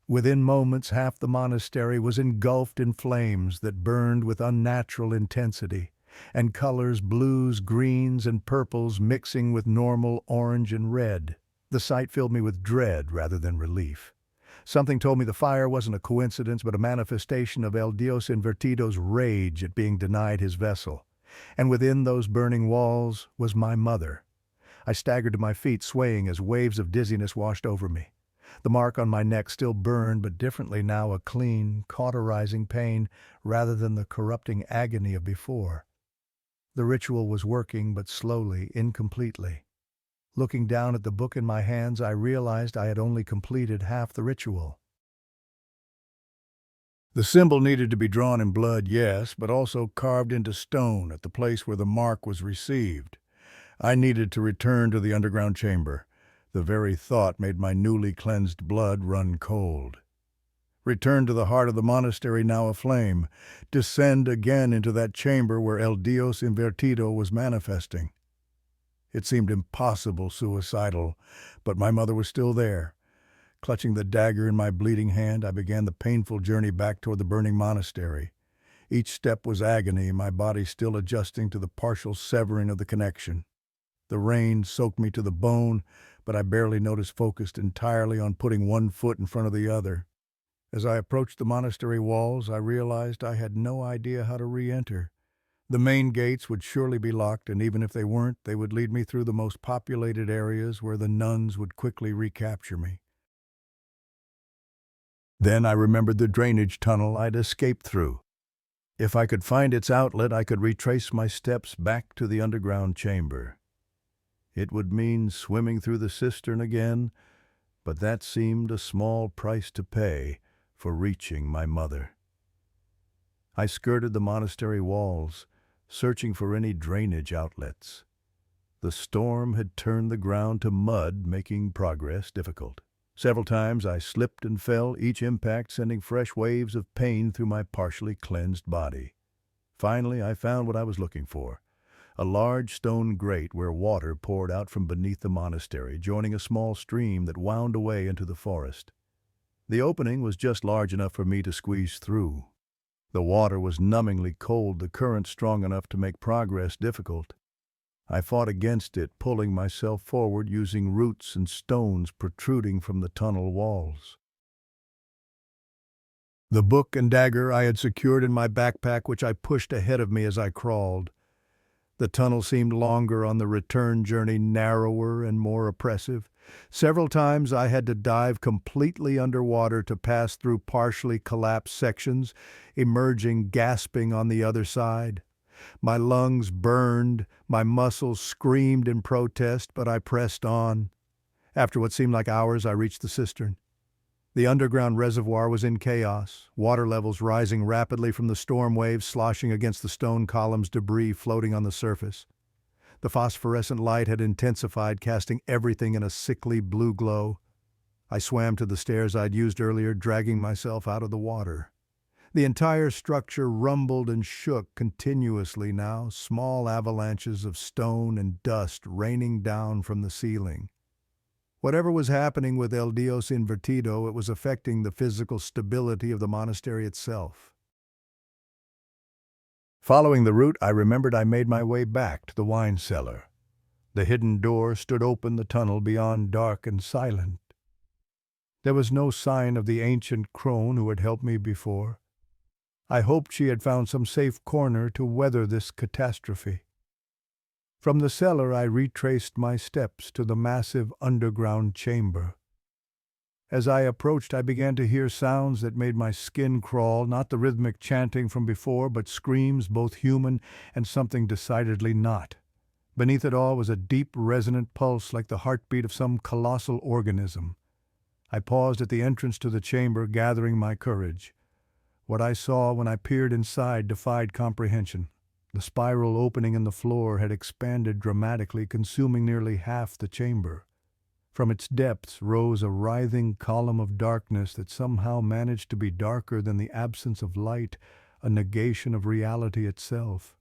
Within moments, half the monastery was engulfed in flames that burned with unnatural intensity, and colors, blues, greens, and purples mixing with normal orange and red. The sight filled me with dread rather than relief. Something told me the fire wasn't a coincidence, but a manifestation of El Dios Invertido's rage at being denied his vessel. And within those burning walls was my mother. I staggered to my feet, swaying as waves of dizziness washed over me. The mark on my neck still burned, but differently now, a clean, cauterizing pain rather than the corrupting agony of before. The ritual was working, but slowly, incompletely. Looking down at the book in my hands, I realized I had only completed half the ritual. The symbol needed to be drawn in blood, yes, but also carved into stone at the place where the mark was received. I needed to return to the underground chamber. The very thought made my newly cleansed blood run cold. Return to the heart of the monastery, now aflame. Descend again into that chamber where El Dios Invertido was manifesting. It seemed impossible, suicidal, but my mother was still there. Clutching the dagger in my bleeding hand, I began the painful journey back toward the burning monastery. Each step was agony, my body still adjusting to the partial severing of the connection. The rain soaked me to the bone, but I barely noticed, focused entirely on putting one foot in front of the other. As I approached the monastery walls, I realized I had no idea how to re-enter. The main gates would surely be locked, and even if they weren't, they would lead me through the most populated areas where the nuns would quickly recapture me. Then I remembered the drainage tunnel I'd escaped through. If I could find its outlet, I could retrace my steps back to the underground chamber. It would mean swimming through the cistern again, but that seemed a small price to pay for reaching my mother. I skirted the monastery walls, searching for any drainage outlets. The storm had turned the ground to mud, making progress difficult. Several times I slipped and fell, each impact sending fresh waves of pain through my partially cleansed body. Finally, I found what I was looking for: a large stone grate where water poured out from beneath the monastery, joining a small stream that wound away into the forest. The opening was just large enough for me to squeeze through. The water was numbingly cold, the current strong enough to make progress difficult. I fought against it, pulling myself forward using roots and stones protruding from the tunnel walls. The book and dagger I had secured in my backpack, which I pushed ahead of me as I crawled. The tunnel seemed longer on the return journey, narrower and more oppressive. Several times I had to dive completely underwater to pass through partially collapsed sections, emerging gasping on the other side. My lungs burned, my muscles screamed in protest, but I pressed on. After what seemed like hours, I reached the cistern. The underground reservoir was in chaos, water levels rising rapidly from the storm waves sloshing against the stone columns, debris floating on the surface. The phosphorescent light had intensified, casting everything in a sickly blue glow. I swam to the stairs I'd used earlier, dragging myself out of the water. The entire structure rumbled and shook continuously now, small avalanches of stone and dust raining down from the ceiling. Whatever was happening with El Dios Invertido, it was affecting the physical stability of the monastery itself. Following the route, I remembered I made my way back to the wine cellar. The hidden door stood open, the tunnel beyond dark and silent. There was no sign of the ancient crone who had helped me before. I hoped she had found some safe corner to weather this catastrophe. From the cellar I retraced my steps to the massive underground chamber. As I approached, I began to hear sounds that made my skin crawl, not the rhythmic chanting from before, but screams both human and something decidedly not. Beneath it all was a deep, resonant pulse like the heartbeat of some colossal organism. I paused at the entrance to the chamber, gathering my courage. What I saw when I peered inside defied comprehension. The spiral opening in the floor had expanded dramatically, consuming nearly half the chamber. From its depths rose a writhing column of darkness that somehow managed to be darker than the absence of light, a negation of reality itself.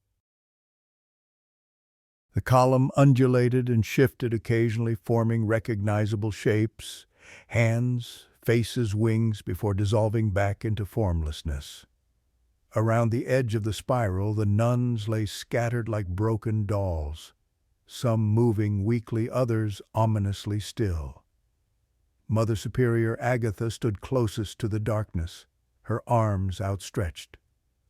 The column undulated and shifted, occasionally forming recognizable shapes, hands, faces, wings, before dissolving back into formlessness. Around the edge of the spiral, the nuns lay scattered like broken dolls, some moving weakly, others ominously still. Mother Superior Agatha stood closest to the darkness, her arms outstretched,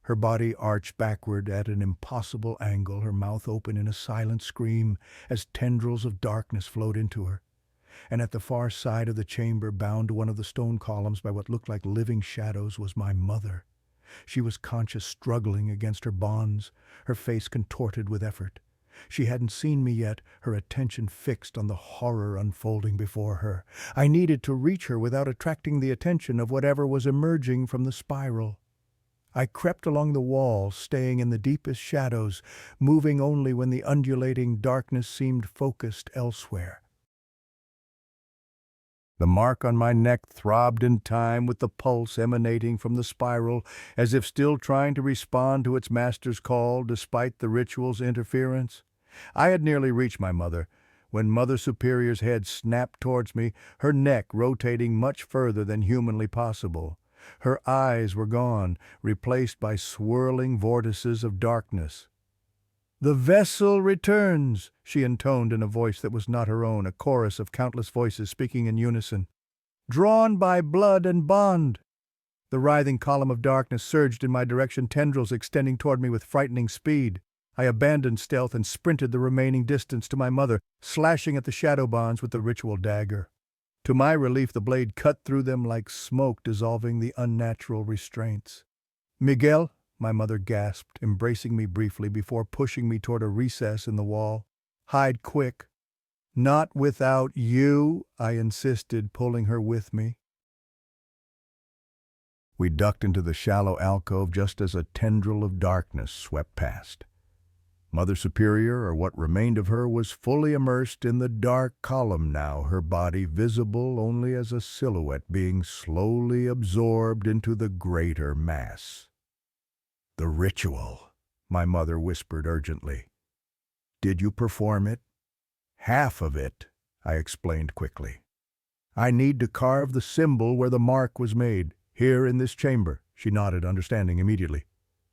her body arched backward at an impossible angle, her mouth open in a silent scream as tendrils of darkness flowed into her. And at the far side of the chamber, bound to one of the stone columns by what looked like living shadows, was my mother. She was conscious, struggling against her bonds, her face contorted with effort. She hadn't seen me yet, her attention fixed on the horror unfolding before her. I needed to reach her without attracting the attention of whatever was emerging from the spiral. I crept along the wall, staying in the deepest shadows, moving only when the undulating darkness seemed focused elsewhere. The mark on my neck throbbed in time with the pulse emanating from the spiral, as if still trying to respond to its master's call despite the ritual's interference. I had nearly reached my mother, when Mother Superior's head snapped towards me, her neck rotating much further than humanly possible. Her eyes were gone, replaced by swirling vortices of darkness. "The vessel returns," she intoned in a voice that was not her own, a chorus of countless voices speaking in unison. "Drawn by blood and bond." The writhing column of darkness surged in my direction, tendrils extending toward me with frightening speed. I abandoned stealth and sprinted the remaining distance to my mother, slashing at the shadow bonds with the ritual dagger. To my relief, the blade cut through them like smoke, dissolving the unnatural restraints. "Miguel," my mother gasped, embracing me briefly before pushing me toward a recess in the wall. "Hide quick." "Not without you," I insisted, pulling her with me. We ducked into the shallow alcove just as a tendril of darkness swept past. Mother Superior, or what remained of her, was fully immersed in the dark column now, her body visible only as a silhouette being slowly absorbed into the greater mass. "The ritual," my mother whispered urgently. "Did you perform it?" "Half of it," I explained quickly. "I need to carve the symbol where the mark was made, here in this chamber." She nodded, understanding immediately.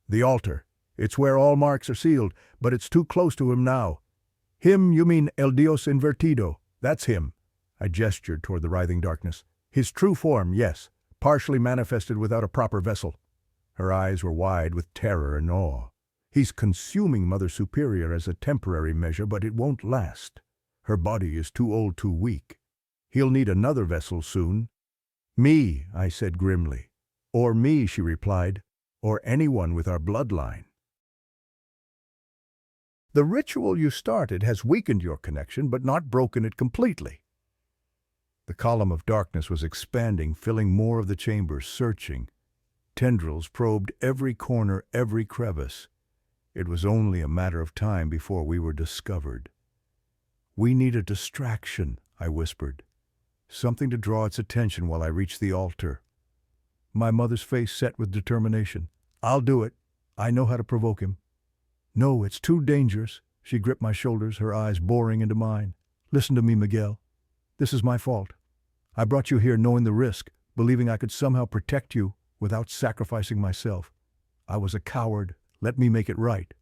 "The altar. It's where all marks are sealed, but it's too close to him now." "Him, you mean El Dios Invertido? That's him." I gestured toward the writhing darkness. "His true form, yes, partially manifested without a proper vessel." Her eyes were wide with terror and awe. "He's consuming Mother Superior as a temporary measure, but it won't last. Her body is too old, too weak. He'll need another vessel soon." "Me," I said grimly. "Or me," she replied, "or anyone with our bloodline. The ritual you started has weakened your connection, but not broken it completely." The column of darkness was expanding, filling more of the chamber, searching. Tendrils probed every corner, every crevice. It was only a matter of time before we were discovered. "We need a distraction," I whispered. "Something to draw its attention while I reach the altar." My mother's face set with determination. "I'll do it. I know how to provoke him." "No, it's too dangerous." She gripped my shoulders, her eyes boring into mine. "Listen to me, Miguel. This is my fault. I brought you here knowing the risk, believing I could somehow protect you without sacrificing myself. I was a coward. Let me make it right."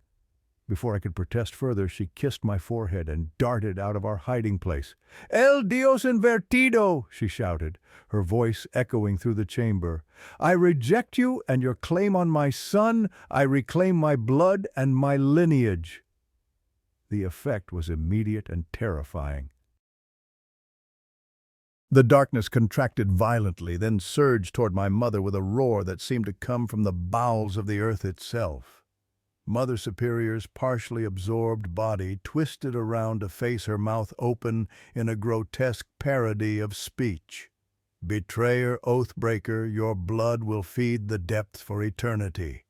Before I could protest further, she kissed my forehead and darted out of our hiding place. "El Dios Invertido!" she shouted, her voice echoing through the chamber. "I reject you and your claim on my son. I reclaim my blood and my lineage." The effect was immediate and terrifying. The darkness contracted violently, then surged toward my mother with a roar that seemed to come from the bowels of the earth itself. Mother Superior's partially absorbed body twisted around to face her, mouth open in a grotesque parody of speech. "Betrayer, oath-breaker, your blood will feed the depths for eternity."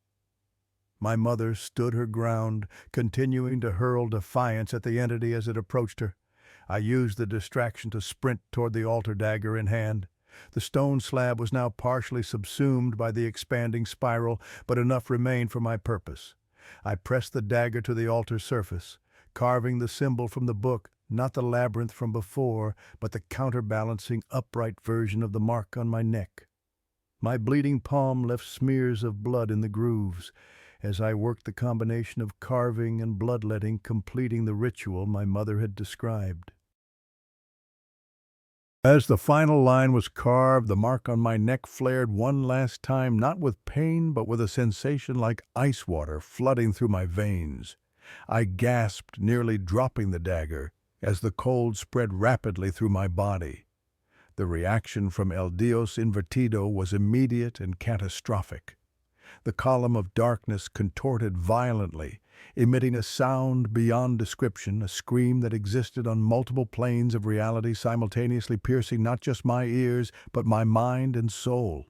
My mother stood her ground, continuing to hurl defiance at the entity as it approached her. I used the distraction to sprint toward the altar, dagger in hand. The stone slab was now partially subsumed by the expanding spiral, but enough remained for my purpose. I pressed the dagger to the altar surface, carving the symbol from the book, not the labyrinth from before, but the counterbalancing upright version of the mark on my neck. My bleeding palm left smears of blood in the grooves, as I worked the combination of carving and bloodletting, completing the ritual my mother had described. As the final line was carved, the mark on my neck flared one last time, not with pain, but with a sensation like ice water flooding through my veins. I gasped, nearly dropping the dagger, as the cold spread rapidly through my body. The reaction from El Dios Invertido was immediate and catastrophic. The column of darkness contorted violently, emitting a sound beyond description, a scream that existed on multiple planes of reality, simultaneously piercing not just my ears, but my mind and soul.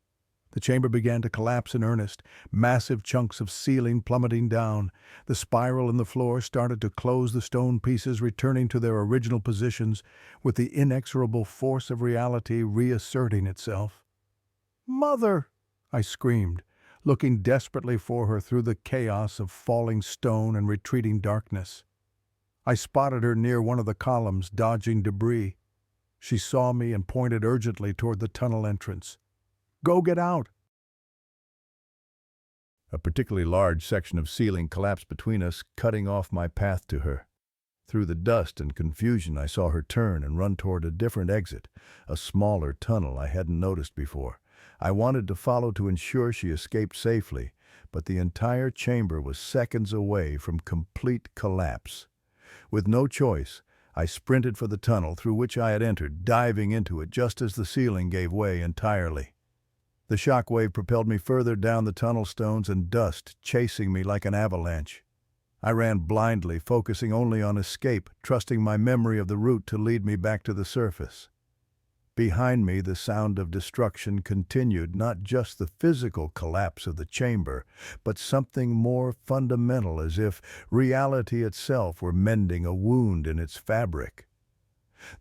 The chamber began to collapse in earnest, massive chunks of ceiling plummeting down. The spiral in the floor started to close, the stone pieces returning to their original positions, with the inexorable force of reality reasserting itself. "Mother!" I screamed, looking desperately for her through the chaos of falling stone and retreating darkness. I spotted her near one of the columns, dodging debris. She saw me and pointed urgently toward the tunnel entrance. "Go get out!" A particularly large section of ceiling collapsed between us, cutting off my path to her. Through the dust and confusion, I saw her turn and run toward a different exit, a smaller tunnel I hadn't noticed before. I wanted to follow to ensure she escaped safely, but the entire chamber was seconds away from complete collapse. With no choice, I sprinted for the tunnel through which I had entered, diving into it just as the ceiling gave way entirely. The shock wave propelled me further down the tunnel, stones and dust chasing me like an avalanche. I ran blindly, focusing only on escape, trusting my memory of the route to lead me back to the surface. Behind me, the sound of destruction continued, not just the physical collapse of the chamber, but something more fundamental, as if reality itself were mending a wound in its fabric.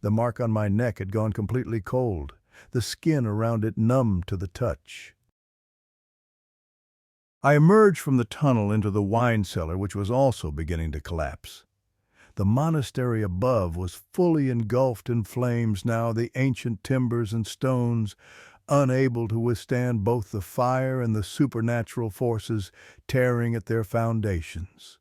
The mark on my neck had gone completely cold, the skin around it numb to the touch. I emerged from the tunnel into the wine cellar, which was also beginning to collapse. The monastery above was fully engulfed in flames now, the ancient timbers and stones, unable to withstand both the fire and the supernatural forces tearing at their foundations.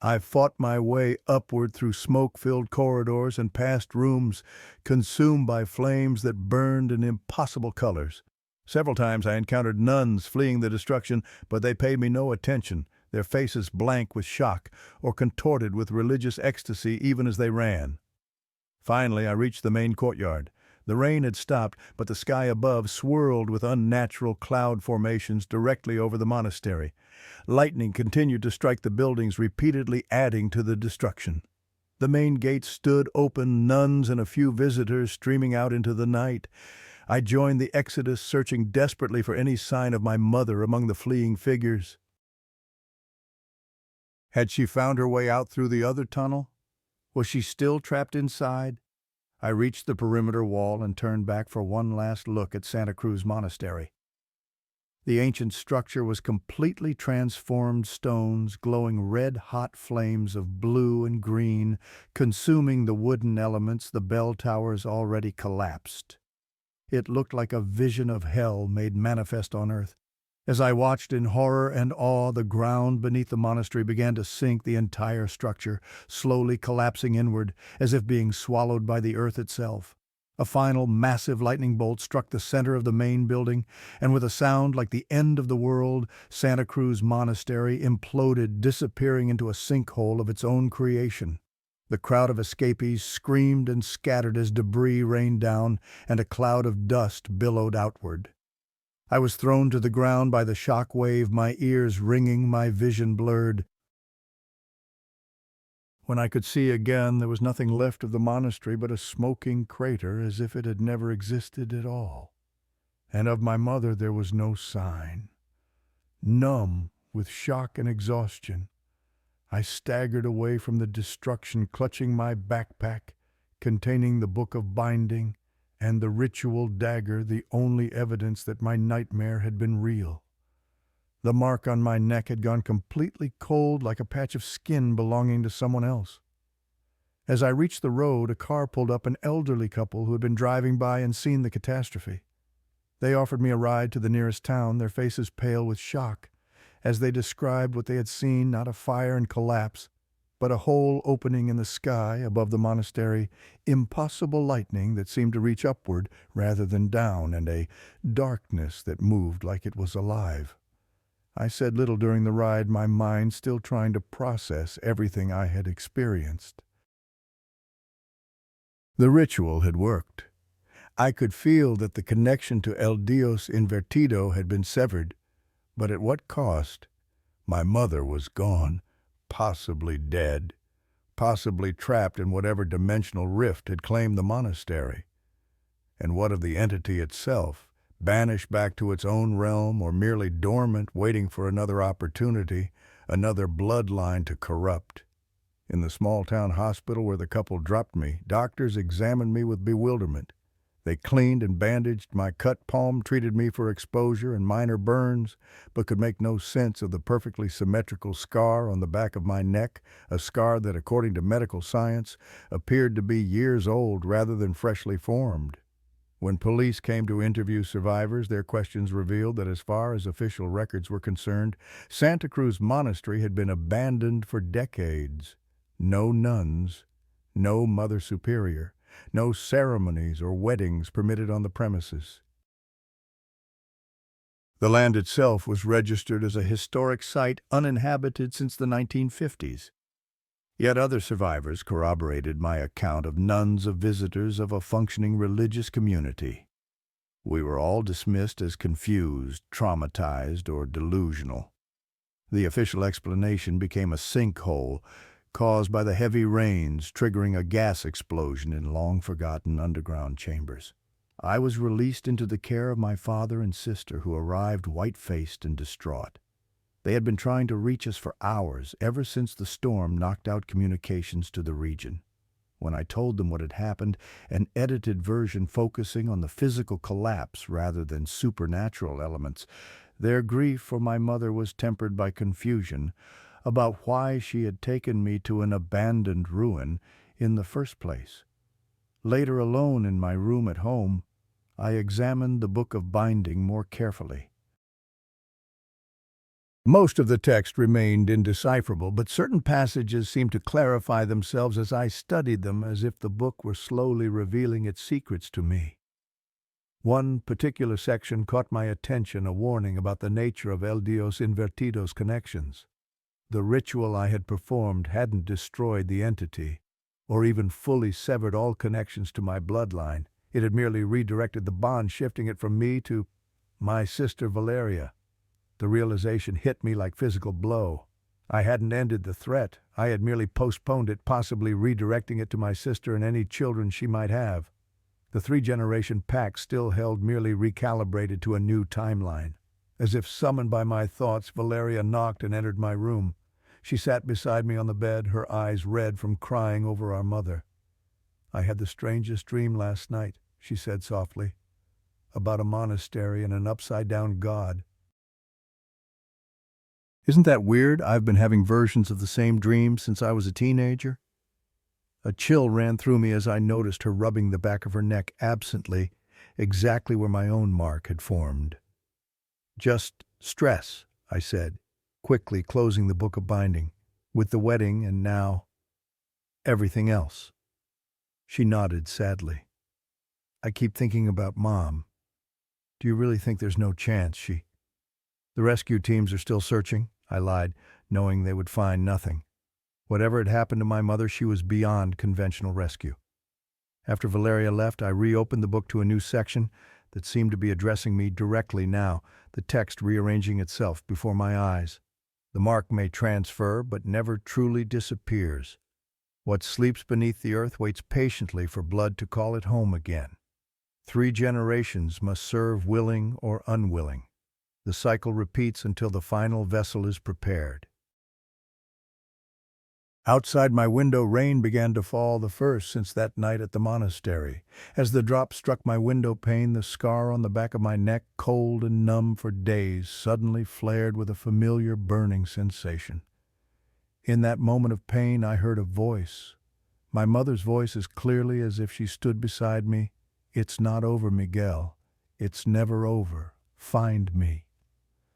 I fought my way upward through smoke-filled corridors and past rooms consumed by flames that burned in impossible colors. Several times I encountered nuns fleeing the destruction, but they paid me no attention, their faces blank with shock or contorted with religious ecstasy even as they ran. Finally, I reached the main courtyard. The rain had stopped, but the sky above swirled with unnatural cloud formations directly over the monastery. Lightning continued to strike the buildings, repeatedly adding to the destruction. The main gates stood open, nuns and a few visitors streaming out into the night. I joined the exodus, searching desperately for any sign of my mother among the fleeing figures. Had she found her way out through the other tunnel? Was she still trapped inside? I reached the perimeter wall and turned back for one last look at Santa Cruz Monastery. The ancient structure was completely transformed stones, glowing red-hot flames of blue and green, consuming the wooden elements. The bell towers already collapsed. It looked like a vision of hell made manifest on earth. As I watched in horror and awe, the ground beneath the monastery began to sink, the entire structure slowly collapsing inward, as if being swallowed by the earth itself. A final massive lightning bolt struck the center of the main building, and with a sound like the end of the world, Santa Cruz Monastery imploded, disappearing into a sinkhole of its own creation. The crowd of escapees screamed and scattered as debris rained down and a cloud of dust billowed outward. I was thrown to the ground by the shock wave, my ears ringing, my vision blurred. When I could see again, there was nothing left of the monastery but a smoking crater, as if it had never existed at all. And of my mother there was no sign. Numb with shock and exhaustion, I staggered away from the destruction, clutching my backpack containing the book of binding and the ritual dagger, the only evidence that my nightmare had been real. The mark on my neck had gone completely cold, like a patch of skin belonging to someone else. As I reached the road, a car pulled up, an elderly couple who had been driving by and seen the catastrophe. They offered me a ride to the nearest town, their faces pale with shock, as they described what they had seen, not a fire and collapse, but a hole opening in the sky above the monastery, impossible lightning that seemed to reach upward rather than down, and a darkness that moved like it was alive. I said little during the ride, my mind still trying to process everything I had experienced. The ritual had worked. I could feel that the connection to El Dios Invertido had been severed, but at what cost? My mother was gone, possibly dead, possibly trapped in whatever dimensional rift had claimed the monastery. And what of the entity itself, banished back to its own realm or merely dormant, waiting for another opportunity, another bloodline to corrupt? In the small-town hospital where the couple dropped me, doctors examined me with bewilderment. They cleaned and bandaged my cut palm, treated me for exposure and minor burns, but could make no sense of the perfectly symmetrical scar on the back of my neck, a scar that, according to medical science, appeared to be years old rather than freshly formed. When police came to interview survivors, their questions revealed that as far as official records were concerned, Santa Cruz Monastery had been abandoned for decades. No nuns, no Mother Superior, no ceremonies or weddings permitted on the premises. The land itself was registered as a historic site uninhabited since the 1950s. Yet other survivors corroborated my account of nuns of visitors of a functioning religious community. We were all dismissed as confused, traumatized, or delusional. The official explanation became a sinkhole caused by the heavy rains triggering a gas explosion in long-forgotten underground chambers. I was released into the care of my father and sister, who arrived white-faced and distraught. They had been trying to reach us for hours, ever since the storm knocked out communications to the region. When I told them what had happened, an edited version focusing on the physical collapse rather than supernatural elements, their grief for my mother was tempered by confusion about why she had taken me to an abandoned ruin in the first place. Later, alone in my room at home, I examined the book of binding more carefully. Most of the text remained indecipherable, but certain passages seemed to clarify themselves as I studied them, as if the book were slowly revealing its secrets to me. One particular section caught my attention, a warning about the nature of El Dios Invertido's connections. The ritual I had performed hadn't destroyed the entity, or even fully severed all connections to my bloodline. It had merely redirected the bond, shifting it from me to my sister Valeria. The realization hit me like a physical blow. I hadn't ended the threat. I had merely postponed it, possibly redirecting it to my sister and any children she might have. The three-generation Pact still held, merely recalibrated to a new timeline. As if summoned by my thoughts, Valeria knocked and entered my room. She sat beside me on the bed, her eyes red from crying over our mother. "I had the strangest dream last night," she said softly, "about a monastery and an upside-down god." Isn't that weird? I've been having versions of the same dream since I was a teenager. A chill ran through me as I noticed her rubbing the back of her neck absently, exactly where my own mark had formed. "Just stress," I said, quickly closing the book of binding. "With the wedding and now everything else." She nodded sadly. "I keep thinking about Mom." "Do you really think there's no chance The rescue teams are still searching," I lied, knowing they would find nothing. Whatever had happened to my mother, she was beyond conventional rescue. After Valeria left, I reopened the book to a new section that seemed to be addressing me directly now, the text rearranging itself before my eyes. The mark may transfer, but never truly disappears. What sleeps beneath the earth waits patiently for blood to call it home again. 3 generations must serve willing or unwilling. The cycle repeats until the final vessel is prepared. Outside my window, rain began to fall, the first since that night at the monastery. As the drop struck my window pane, the scar on the back of my neck, cold and numb for days, suddenly flared with a familiar burning sensation. In that moment of pain, I heard a voice. My mother's voice as clearly as if she stood beside me. "It's not over, Miguel. It's never over. Find me."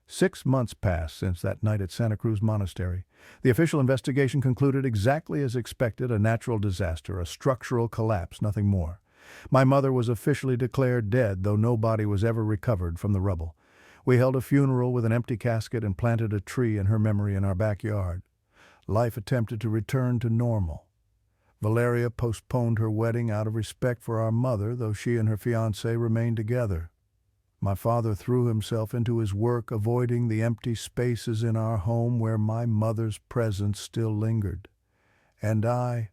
6 months passed since that night at Santa Cruz Monastery. The official investigation concluded exactly as expected, a natural disaster, a structural collapse, nothing more. My mother was officially declared dead, though no body was ever recovered from the rubble. We held a funeral with an empty casket and planted a tree in her memory in our backyard. Life attempted to return to normal. Valeria postponed her wedding out of respect for our mother, though she and her fiancé remained together. My father threw himself into his work, avoiding the empty spaces in our home where my mother's presence still lingered. And I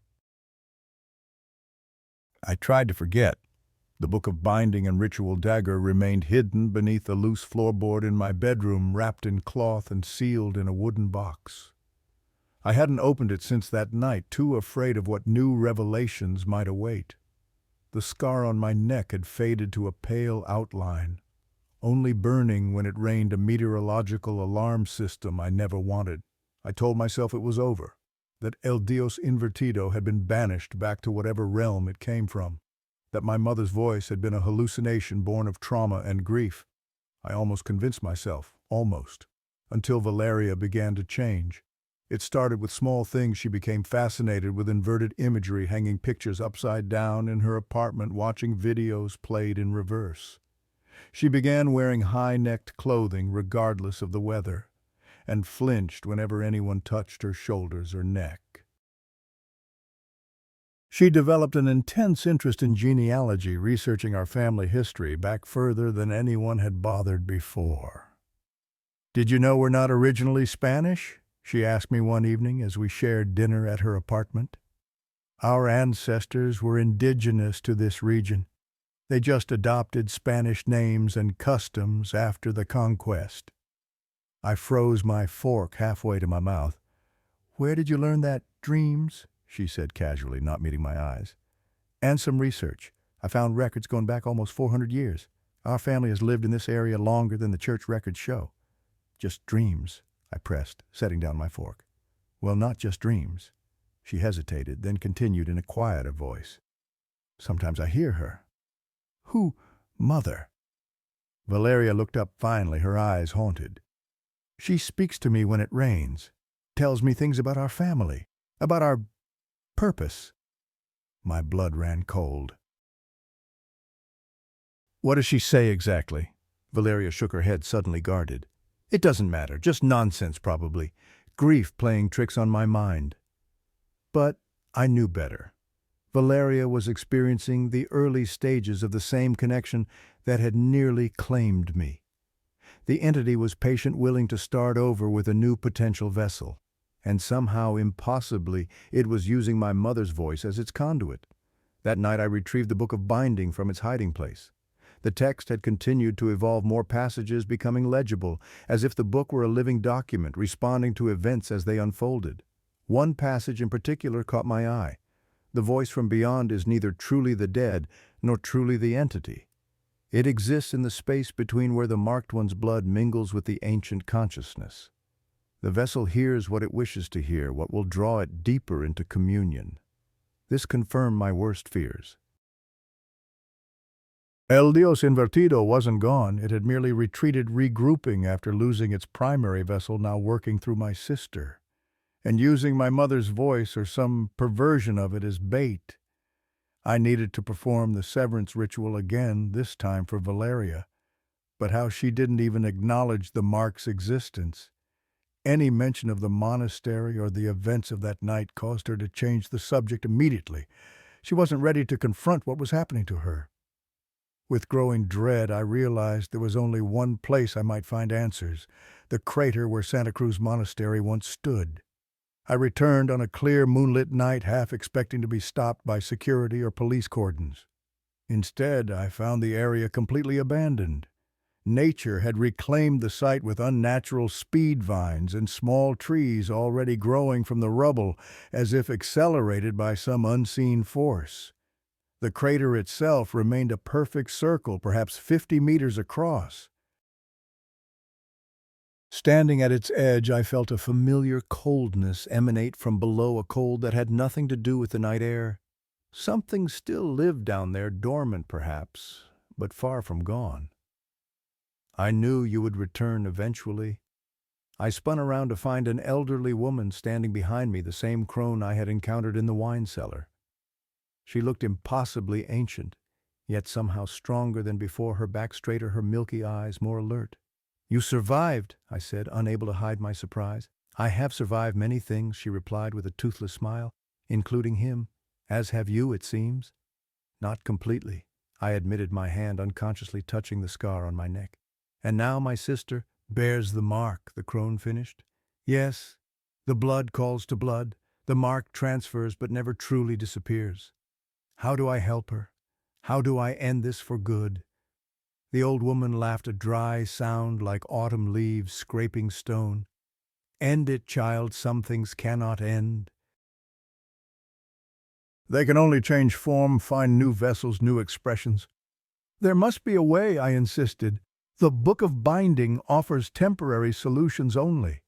tried to forget. The book of binding and ritual dagger remained hidden beneath the loose floorboard in my bedroom, wrapped in cloth and sealed in a wooden box. I hadn't opened it since that night, too afraid of what new revelations might await. The scar on my neck had faded to a pale outline, only burning when it rained a meteorological alarm system I never wanted. I told myself it was over, that El Dios Invertido had been banished back to whatever realm it came from, that my mother's voice had been a hallucination born of trauma and grief. I almost convinced myself, until Valeria began to change. It started with small things. She became fascinated with inverted imagery, hanging pictures upside down in her apartment, watching videos played in reverse. She began wearing high-necked clothing regardless of the weather, and flinched whenever anyone touched her shoulders or neck. She developed an intense interest in genealogy, researching our family history back further than anyone had bothered before. "Did you know we're not originally Spanish?" she asked me one evening as we shared dinner at her apartment. "Our ancestors were indigenous to this region. They just adopted Spanish names and customs after the conquest." I froze my fork halfway to my mouth. "Where did you learn that? Dreams?" she said casually, not meeting my eyes. "And some research. I found records going back almost 400 years. Our family has lived in this area longer than the church records show." "Just dreams?" I pressed, setting down my fork. "Well, not just dreams." She hesitated, then continued in a quieter voice. "Sometimes I hear her." "Who? Mother?" Valeria looked up finally, her eyes haunted. "She speaks to me when it rains, tells me things about our family, about our purpose." My blood ran cold. "What does she say exactly?" Valeria shook her head, suddenly guarded. "It doesn't matter, just nonsense probably. Grief playing tricks on my mind." But I knew better. Valeria was experiencing the early stages of the same connection that had nearly claimed me. The entity was patient, willing to start over with a new potential vessel. And somehow, impossibly, it was using my mother's voice as its conduit. That night I retrieved the book of binding from its hiding place. The text had continued to evolve, more passages becoming legible, as if the book were a living document, responding to events as they unfolded. One passage in particular caught my eye. The voice from beyond is neither truly the dead, nor truly the entity. It exists in the space between where the marked one's blood mingles with the ancient consciousness. The vessel hears what it wishes to hear, what will draw it deeper into communion. This confirmed my worst fears. El Dios Invertido wasn't gone. It had merely retreated, regrouping after losing its primary vessel, now working through my sister, and using my mother's voice or some perversion of it as bait. I needed to perform the severance ritual again, this time for Valeria. But how she didn't even acknowledge the mark's existence. Any mention of the monastery or the events of that night caused her to change the subject immediately. She wasn't ready to confront what was happening to her. With growing dread, I realized there was only one place I might find answers: the crater where Santa Cruz Monastery once stood. I returned on a clear moonlit night, half expecting to be stopped by security or police cordons. Instead, I found the area completely abandoned. Nature had reclaimed the site with unnatural speed vines and small trees already growing from the rubble, as if accelerated by some unseen force. The crater itself remained a perfect circle, perhaps 50 meters across. Standing at its edge, I felt a familiar coldness emanate from below, a cold that had nothing to do with the night air. Something still lived down there, dormant perhaps, but far from gone. I knew you would return eventually. I spun around to find an elderly woman standing behind me, the same crone I had encountered in the wine cellar. She looked impossibly ancient, yet somehow stronger than before, her back straighter, her milky eyes more alert. "You survived," I said, unable to hide my surprise. "I have survived many things," she replied with a toothless smile, "including him. As have you, it seems." "Not completely," I admitted, my hand unconsciously touching the scar on my neck. "And now my sister bears the mark," the crone finished. "Yes, the blood calls to blood. The mark transfers but never truly disappears. How do I help her? How do I end this for good?" The old woman laughed, a dry sound like autumn leaves scraping stone. "End it, child. Some things cannot end. They can only change form, find new vessels, new expressions." "There must be a way," I insisted. "The Book of Binding offers temporary solutions only.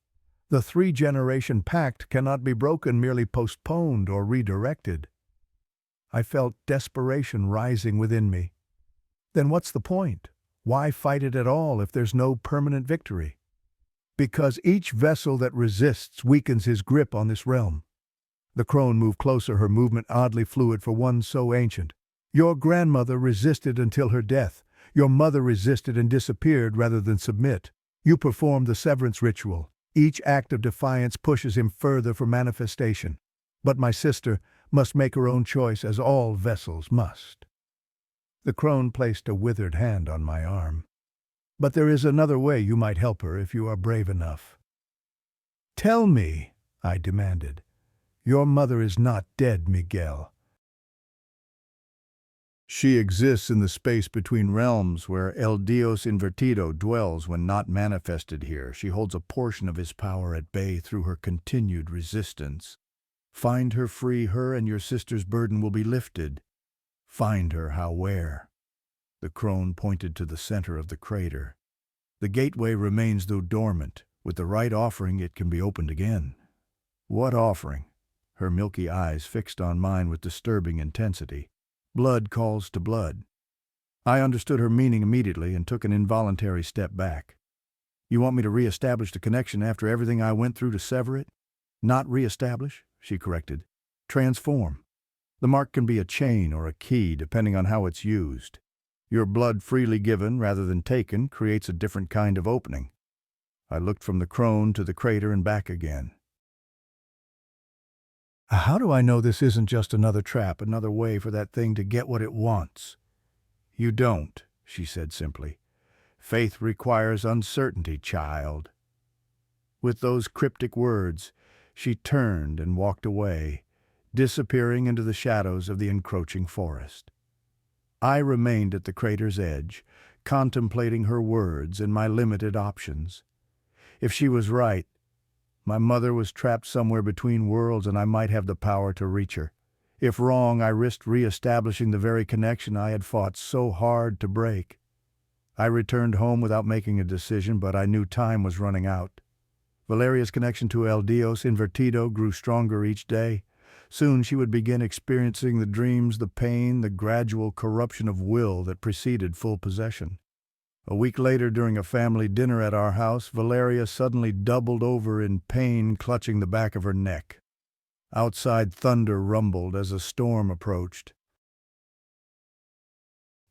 The three-generation pact cannot be broken, merely postponed or redirected." I felt desperation rising within me. Then what's the point? Why fight it at all if there's no permanent victory? "Because each vessel that resists weakens his grip on this realm." The crone moved closer, her movement oddly fluid for one so ancient. "Your grandmother resisted until her death. Your mother resisted and disappeared rather than submit. You performed the severance ritual. Each act of defiance pushes him further for manifestation. But my sister must make her own choice, as all vessels must." The crone placed a withered hand on my arm. "But there is another way you might help her if you are brave enough." "Tell me," I demanded. "Your mother is not dead, Miguel. She exists in the space between realms where El Dios Invertido dwells when not manifested here. She holds a portion of his power at bay through her continued resistance. Find her, free her, and your sister's burden will be lifted. Find her, how, where?" The crone pointed to the center of the crater. "The gateway remains, though dormant. With the right offering, it can be opened again." "What offering?" Her milky eyes fixed on mine with disturbing intensity. "Blood calls to blood." I understood her meaning immediately and took an involuntary step back. "You want me to re-establish the connection after everything I went through to sever it?" "Not re-establish," she corrected. "Transform. The mark can be a chain or a key, depending on how it's used. Your blood freely given rather than taken creates a different kind of opening." I looked from the crone to the crater and back again. "How do I know this isn't just another trap, another way for that thing to get what it wants?" "You don't," she said simply. "Faith requires uncertainty, child." With those cryptic words, she turned and walked away, disappearing into the shadows of the encroaching forest. I remained at the crater's edge, contemplating her words and my limited options. If she was right, my mother was trapped somewhere between worlds and I might have the power to reach her. If wrong, I risked re-establishing the very connection I had fought so hard to break. I returned home without making a decision, but I knew time was running out. Valeria's connection to El Dios Invertido grew stronger each day. Soon she would begin experiencing the dreams, the pain, the gradual corruption of will that preceded full possession. A week later, during a family dinner at our house, Valeria suddenly doubled over in pain, clutching the back of her neck. Outside, thunder rumbled as a storm approached.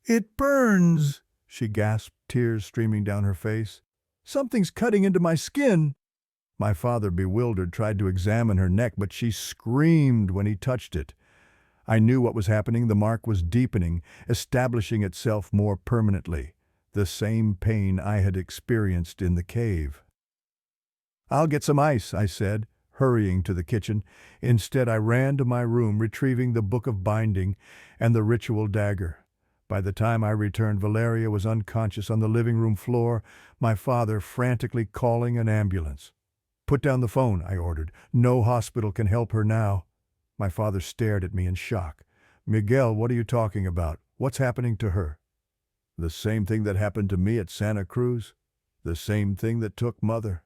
"It burns," she gasped, tears streaming down her face. "Something's cutting into my skin." My father, bewildered, tried to examine her neck, but she screamed when he touched it. I knew what was happening. The mark was deepening, establishing itself more permanently. The same pain I had experienced in the cave. "I'll get some ice," I said, hurrying to the kitchen. Instead, I ran to my room, retrieving the book of binding and the ritual dagger. By the time I returned, Valeria was unconscious on the living room floor, my father frantically calling an ambulance. "Put down the phone," I ordered. "No hospital can help her now." My father stared at me in shock. "Miguel, what are you talking about? What's happening to her?" "The same thing that happened to me at Santa Cruz. The same thing that took Mother."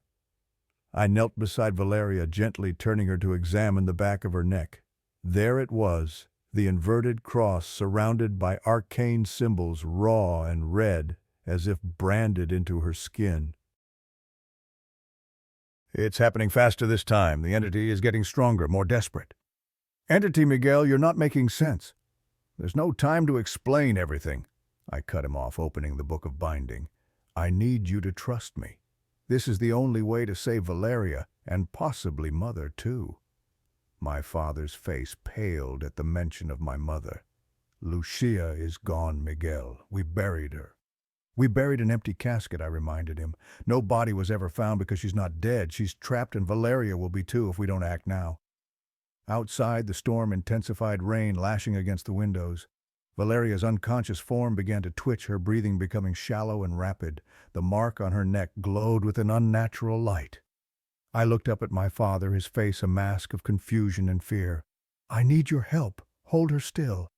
I knelt beside Valeria, gently turning her to examine the back of her neck. There it was, the inverted cross surrounded by arcane symbols, raw and red, as if branded into her skin. "It's happening faster this time. The entity is getting stronger, more desperate." "Entity, Miguel, you're not making sense." "There's no time to explain everything." I cut him off, opening the book of binding. "I need you to trust me. This is the only way to save Valeria, and possibly Mother, too." My father's face paled at the mention of my mother. "Lucia is gone, Miguel. We buried her." "We buried an empty casket," I reminded him. "No body was ever found because she's not dead. She's trapped, and Valeria will be too if we don't act now." Outside, the storm intensified, rain lashing against the windows. Valeria's unconscious form began to twitch, her breathing becoming shallow and rapid. The mark on her neck glowed with an unnatural light. I looked up at my father, his face a mask of confusion and fear. "I need your help. Hold her still."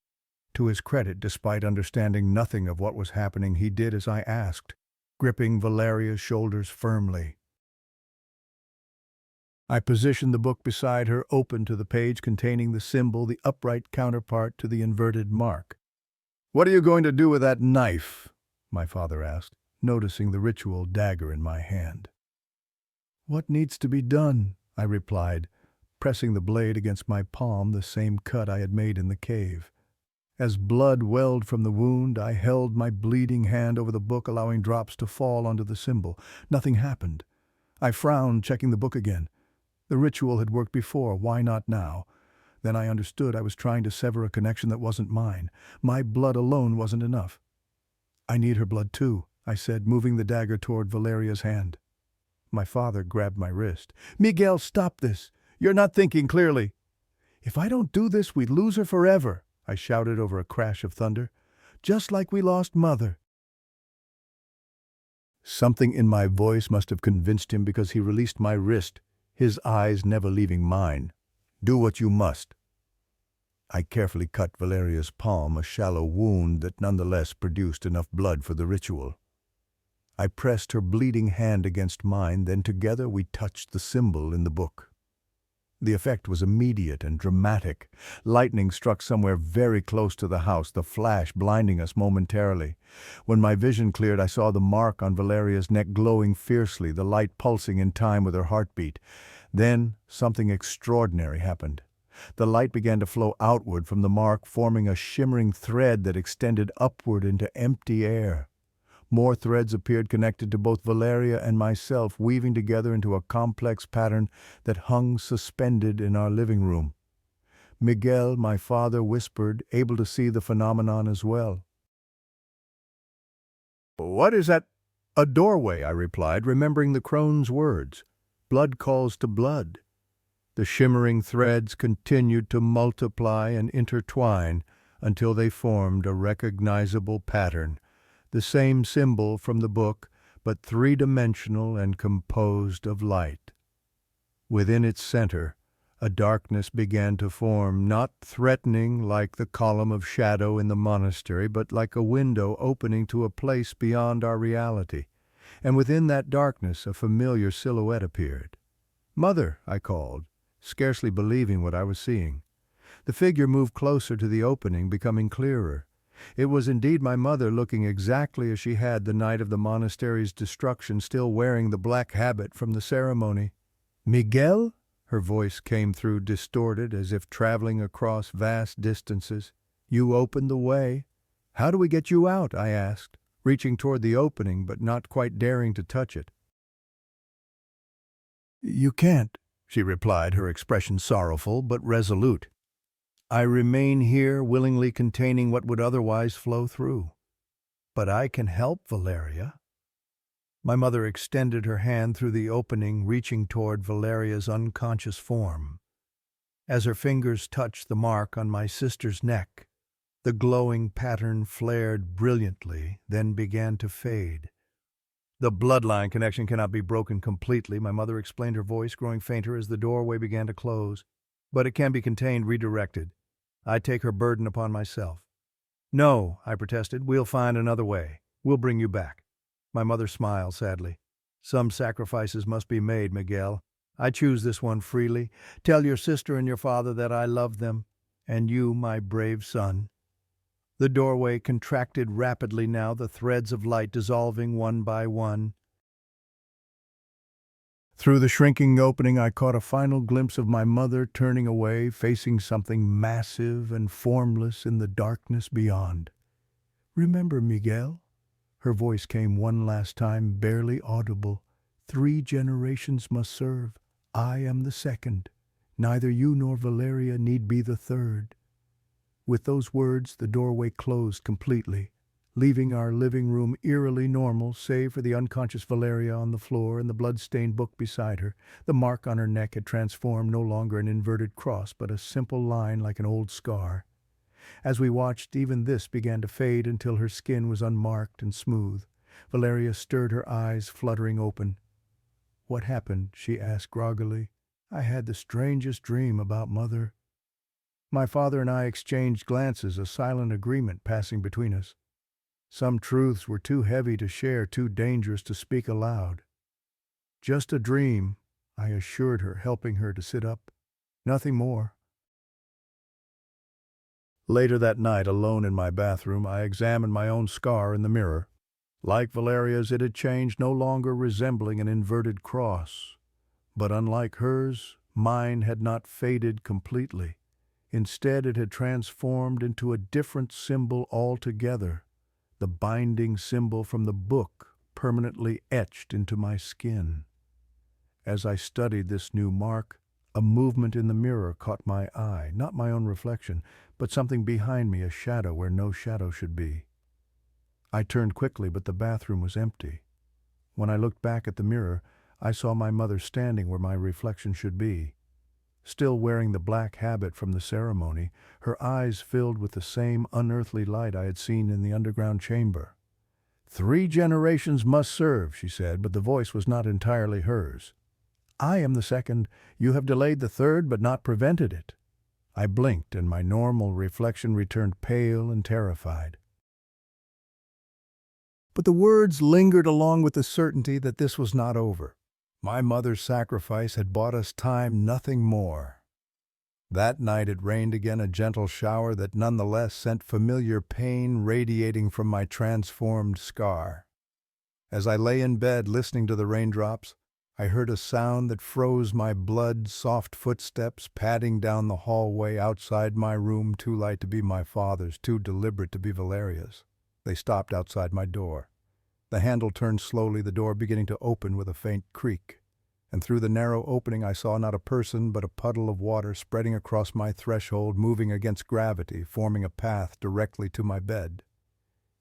To his credit, despite understanding nothing of what was happening, he did as I asked, gripping Valeria's shoulders firmly. I positioned the book beside her, open to the page containing the symbol, the upright counterpart to the inverted mark. "What are you going to do with that knife?" my father asked, noticing the ritual dagger in my hand. "What needs to be done?" I replied, pressing the blade against my palm, the same cut I had made in the cave. As blood welled from the wound, I held my bleeding hand over the book, allowing drops to fall onto the symbol. Nothing happened. I frowned, checking the book again. The ritual had worked before, why not now? Then I understood I was trying to sever a connection that wasn't mine. My blood alone wasn't enough. "I need her blood too," I said, moving the dagger toward Valeria's hand. My father grabbed my wrist. "Miguel, stop this. You're not thinking clearly." "If I don't do this, we lose her forever," I shouted over a crash of thunder. "Just like we lost Mother." Something in my voice must have convinced him, because he released my wrist, his eyes never leaving mine. "Do what you must." I carefully cut Valeria's palm, a shallow wound that nonetheless produced enough blood for the ritual. I pressed her bleeding hand against mine, then together we touched the symbol in the book. The effect was immediate and dramatic. Lightning struck somewhere very close to the house, the flash blinding us momentarily. When my vision cleared, I saw the mark on Valeria's neck glowing fiercely, the light pulsing in time with her heartbeat. Then something extraordinary happened. The light began to flow outward from the mark, forming a shimmering thread that extended upward into empty air. More threads appeared, connected to both Valeria and myself, weaving together into a complex pattern that hung suspended in our living room. Miguel, my father, whispered, able to see the phenomenon as well. "What is that?" "A doorway," I replied, remembering the crone's words. "Blood calls to blood." The shimmering threads continued to multiply and intertwine until they formed a recognizable pattern, the same symbol from the book, but three-dimensional and composed of light. Within its center, a darkness began to form, not threatening like the column of shadow in the monastery, but like a window opening to a place beyond our reality. And within that darkness, a familiar silhouette appeared. "Mother," I called, scarcely believing what I was seeing. The figure moved closer to the opening, becoming clearer. It was indeed my mother, looking exactly as she had the night of the monastery's destruction, still wearing the black habit from the ceremony. "Miguel?" Her voice came through, distorted, as if traveling across vast distances. "You opened the way. How do we get you out?" I asked, reaching toward the opening but not quite daring to touch it. You can't, she replied, her expression sorrowful but resolute. I remain here, willingly containing what would otherwise flow through. But I can help, Valeria. My mother extended her hand through the opening, reaching toward Valeria's unconscious form. As her fingers touched the mark on my sister's neck, the glowing pattern flared brilliantly, then began to fade. The bloodline connection cannot be broken completely, my mother explained, her voice growing fainter as the doorway began to close. But it can be contained, redirected. I take her burden upon myself. No, I protested, we'll find another way. We'll bring you back. My mother smiled sadly. Some sacrifices must be made, Miguel. I choose this one freely. Tell your sister and your father that I love them, and you, my brave son. The doorway contracted rapidly now, the threads of light dissolving one by one. Through the shrinking opening, I caught a final glimpse of my mother turning away, facing something massive and formless in the darkness beyond. Remember, Miguel? Her voice came one last time, barely audible. 3 generations must serve. I am the second. Neither you nor Valeria need be the third. With those words, the doorway closed completely, leaving our living room eerily normal, save for the unconscious Valeria on the floor and the blood-stained book beside her. The mark on her neck had transformed, no longer an inverted cross, but a simple line like an old scar. As we watched, even this began to fade until her skin was unmarked and smooth. Valeria stirred, her eyes fluttering open. What happened? She asked groggily. I had the strangest dream about Mother. My father and I exchanged glances, a silent agreement passing between us. Some truths were too heavy to share, too dangerous to speak aloud. Just a dream, I assured her, helping her to sit up. Nothing more. Later that night, alone in my bathroom, I examined my own scar in the mirror. Like Valeria's, it had changed, no longer resembling an inverted cross. But unlike hers, mine had not faded completely. Instead, it had transformed into a different symbol altogether, the binding symbol from the book permanently etched into my skin. As I studied this new mark, a movement in the mirror caught my eye, not my own reflection, but something behind me, a shadow where no shadow should be. I turned quickly, but the bathroom was empty. When I looked back at the mirror, I saw my mother standing where my reflection should be. Still wearing the black habit from the ceremony, her eyes filled with the same unearthly light I had seen in the underground chamber. 3 generations must serve, she said, but the voice was not entirely hers. I am the second. You have delayed the third, but not prevented it. I blinked, and my normal reflection returned pale and terrified. But the words lingered along with the certainty that this was not over. My mother's sacrifice had bought us time, nothing more. That night it rained again, a gentle shower that nonetheless sent familiar pain radiating from my transformed scar. As I lay in bed listening to the raindrops, I heard a sound that froze my blood, soft footsteps padding down the hallway outside my room, too light to be my father's, too deliberate to be Valeria's. They stopped outside my door. The handle turned slowly, the door beginning to open with a faint creak. And through the narrow opening I saw not a person but a puddle of water spreading across my threshold, moving against gravity, forming a path directly to my bed.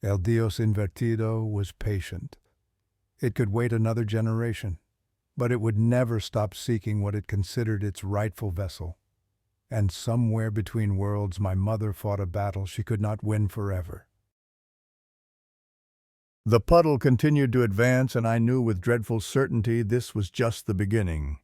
El Dios Invertido was patient. It could wait another generation, but it would never stop seeking what it considered its rightful vessel. And somewhere between worlds my mother fought a battle she could not win forever. The puddle continued to advance, and I knew with dreadful certainty this was just the beginning.